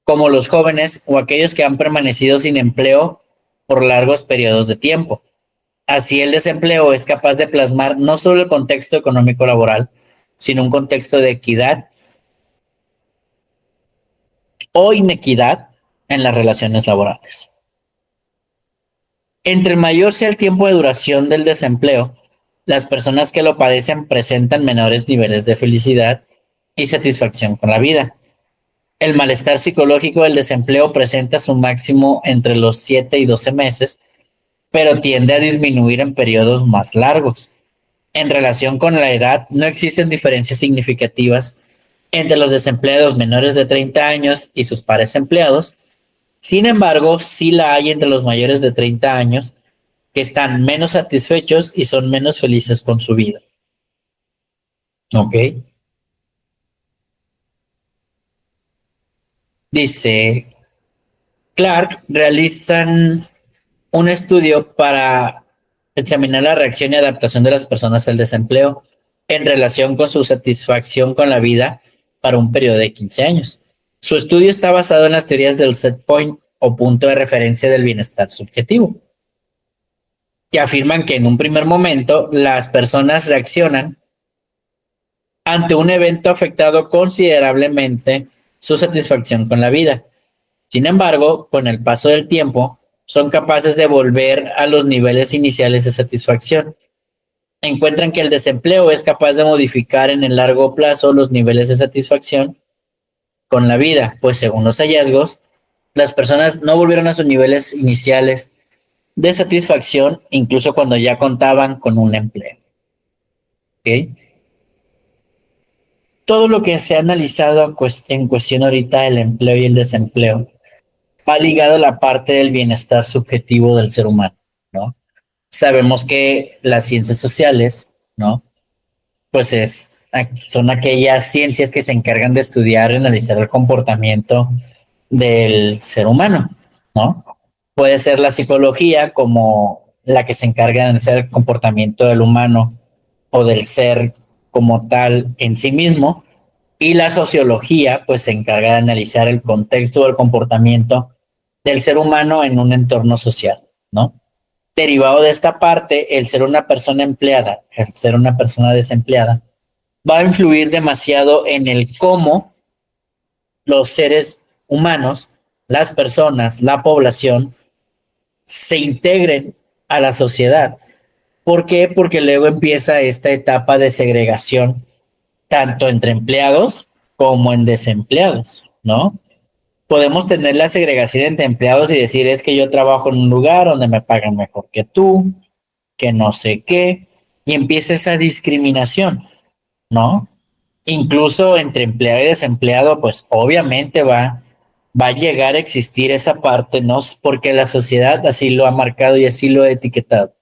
como los jóvenes o aquellos que han permanecido sin empleo por largos periodos de tiempo. Así el desempleo es capaz de plasmar no solo el contexto económico laboral, sino un contexto de equidad o inequidad en las relaciones laborales. Entre mayor sea el tiempo de duración del desempleo, las personas que lo padecen presentan menores niveles de felicidad y satisfacción con la vida. El malestar psicológico del desempleo presenta su máximo entre los 7 y 12 meses, pero tiende a disminuir en periodos más largos. En relación con la edad, no existen diferencias significativas entre los desempleados menores de 30 años y sus pares empleados. Sin embargo, sí la hay entre los mayores de 30 años que están menos satisfechos y son menos felices con su vida. ¿Ok? Dice, Clark realizan un estudio para examinar la reacción y adaptación de las personas al desempleo en relación con su satisfacción con la vida para un periodo de 15 años. Su estudio está basado en las teorías del set point o punto de referencia del bienestar subjetivo, que afirman que en un primer momento las personas reaccionan ante un evento afectado considerablemente su satisfacción con la vida. Sin embargo, con el paso del tiempo, son capaces de volver a los niveles iniciales de satisfacción. Encuentran que el desempleo es capaz de modificar en el largo plazo los niveles de satisfacción con la vida, pues según los hallazgos, las personas no volvieron a sus niveles iniciales de satisfacción incluso cuando ya contaban con un empleo. ¿Okay? Todo lo que se ha analizado en cuestión ahorita, el empleo y el desempleo, va ligado a la parte del bienestar subjetivo del ser humano, ¿no? Sabemos que las ciencias sociales, ¿no? Pues son aquellas ciencias que se encargan de estudiar y analizar el comportamiento del ser humano, ¿no? Puede ser la psicología como la que se encarga de analizar el comportamiento del humano o del ser como tal en sí mismo, y la sociología pues se encarga de analizar el contexto o el comportamiento del ser humano en un entorno social, ¿no? Derivado de esta parte, el ser una persona empleada, el ser una persona desempleada, va a influir demasiado en el cómo los seres humanos, las personas, la población, se integren a la sociedad. ¿Por qué? Porque luego empieza esta etapa de segregación, tanto entre empleados como en desempleados, ¿no? Podemos tener la segregación entre empleados y decir, es que yo trabajo en un lugar donde me pagan mejor que tú, que no sé qué, y empieza esa discriminación, ¿no? Incluso entre empleado y desempleado, pues obviamente va a llegar a existir esa parte, ¿no? Porque la sociedad así lo ha marcado y así lo ha etiquetado,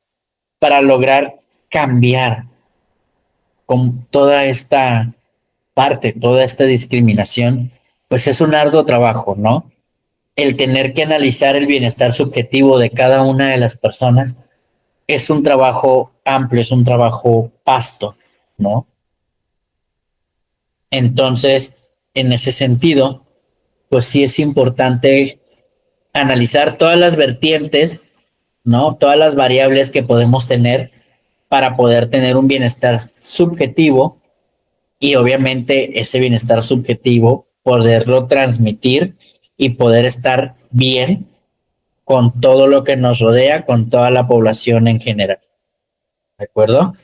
para lograr cambiar con toda esta parte, toda esta discriminación, pues es un arduo trabajo, ¿no? El tener que analizar el bienestar subjetivo de cada una de las personas es un trabajo amplio, es un trabajo vasto, ¿no? Entonces, en ese sentido, pues sí es importante analizar todas las vertientes, ¿no? Todas las variables que podemos tener para poder tener un bienestar subjetivo y obviamente ese bienestar subjetivo poderlo transmitir y poder estar bien con todo lo que nos rodea, con toda la población en general. ¿De acuerdo?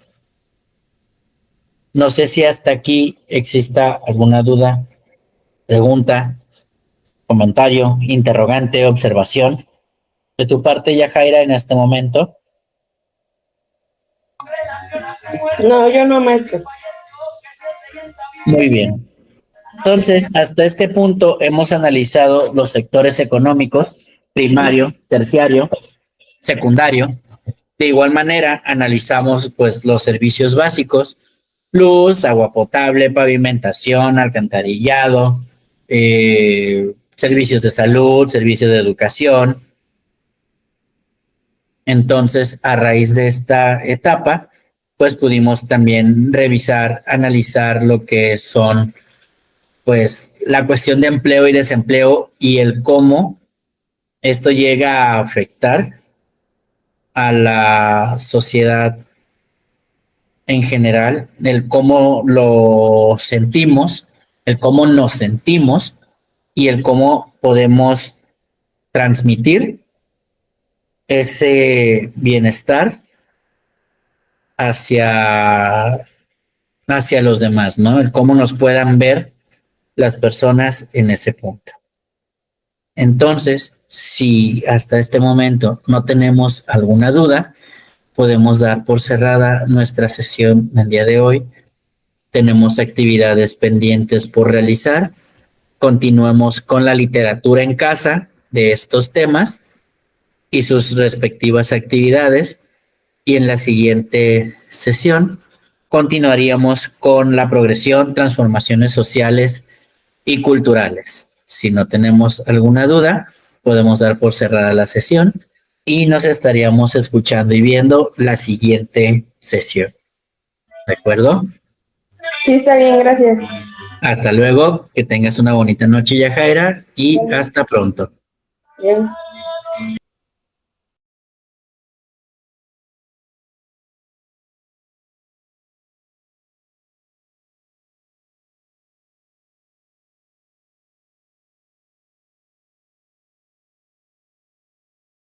No sé si hasta aquí exista alguna duda, pregunta, comentario, interrogante, observación de tu parte, Yajaira, en este momento. No, yo no, maestro. Muy bien. Entonces, hasta este punto hemos analizado los sectores económicos, primario, terciario, secundario. De igual manera, analizamos pues los servicios básicos, luz, agua potable, pavimentación, alcantarillado, servicios de salud, servicios de educación. Entonces, a raíz de esta etapa, pues pudimos también revisar, analizar lo que son pues la cuestión de empleo y desempleo y el cómo esto llega a afectar a la sociedad en general, el cómo lo sentimos, el cómo nos sentimos y el cómo podemos transmitir ese bienestar hacia, hacia los demás, ¿no? El cómo nos puedan ver las personas en ese punto. Entonces, si hasta este momento no tenemos alguna duda, podemos dar por cerrada nuestra sesión del día de hoy. Tenemos actividades pendientes por realizar. Continuamos con la literatura en casa de estos temas y sus respectivas actividades. Y en la siguiente sesión continuaríamos con la progresión, transformaciones sociales y culturales. Si no tenemos alguna duda, podemos dar por cerrada la sesión y nos estaríamos escuchando y viendo la siguiente sesión. ¿De acuerdo? Sí, está bien, gracias. Hasta luego, que tengas una bonita noche, Yajaira, y hasta pronto. Bien.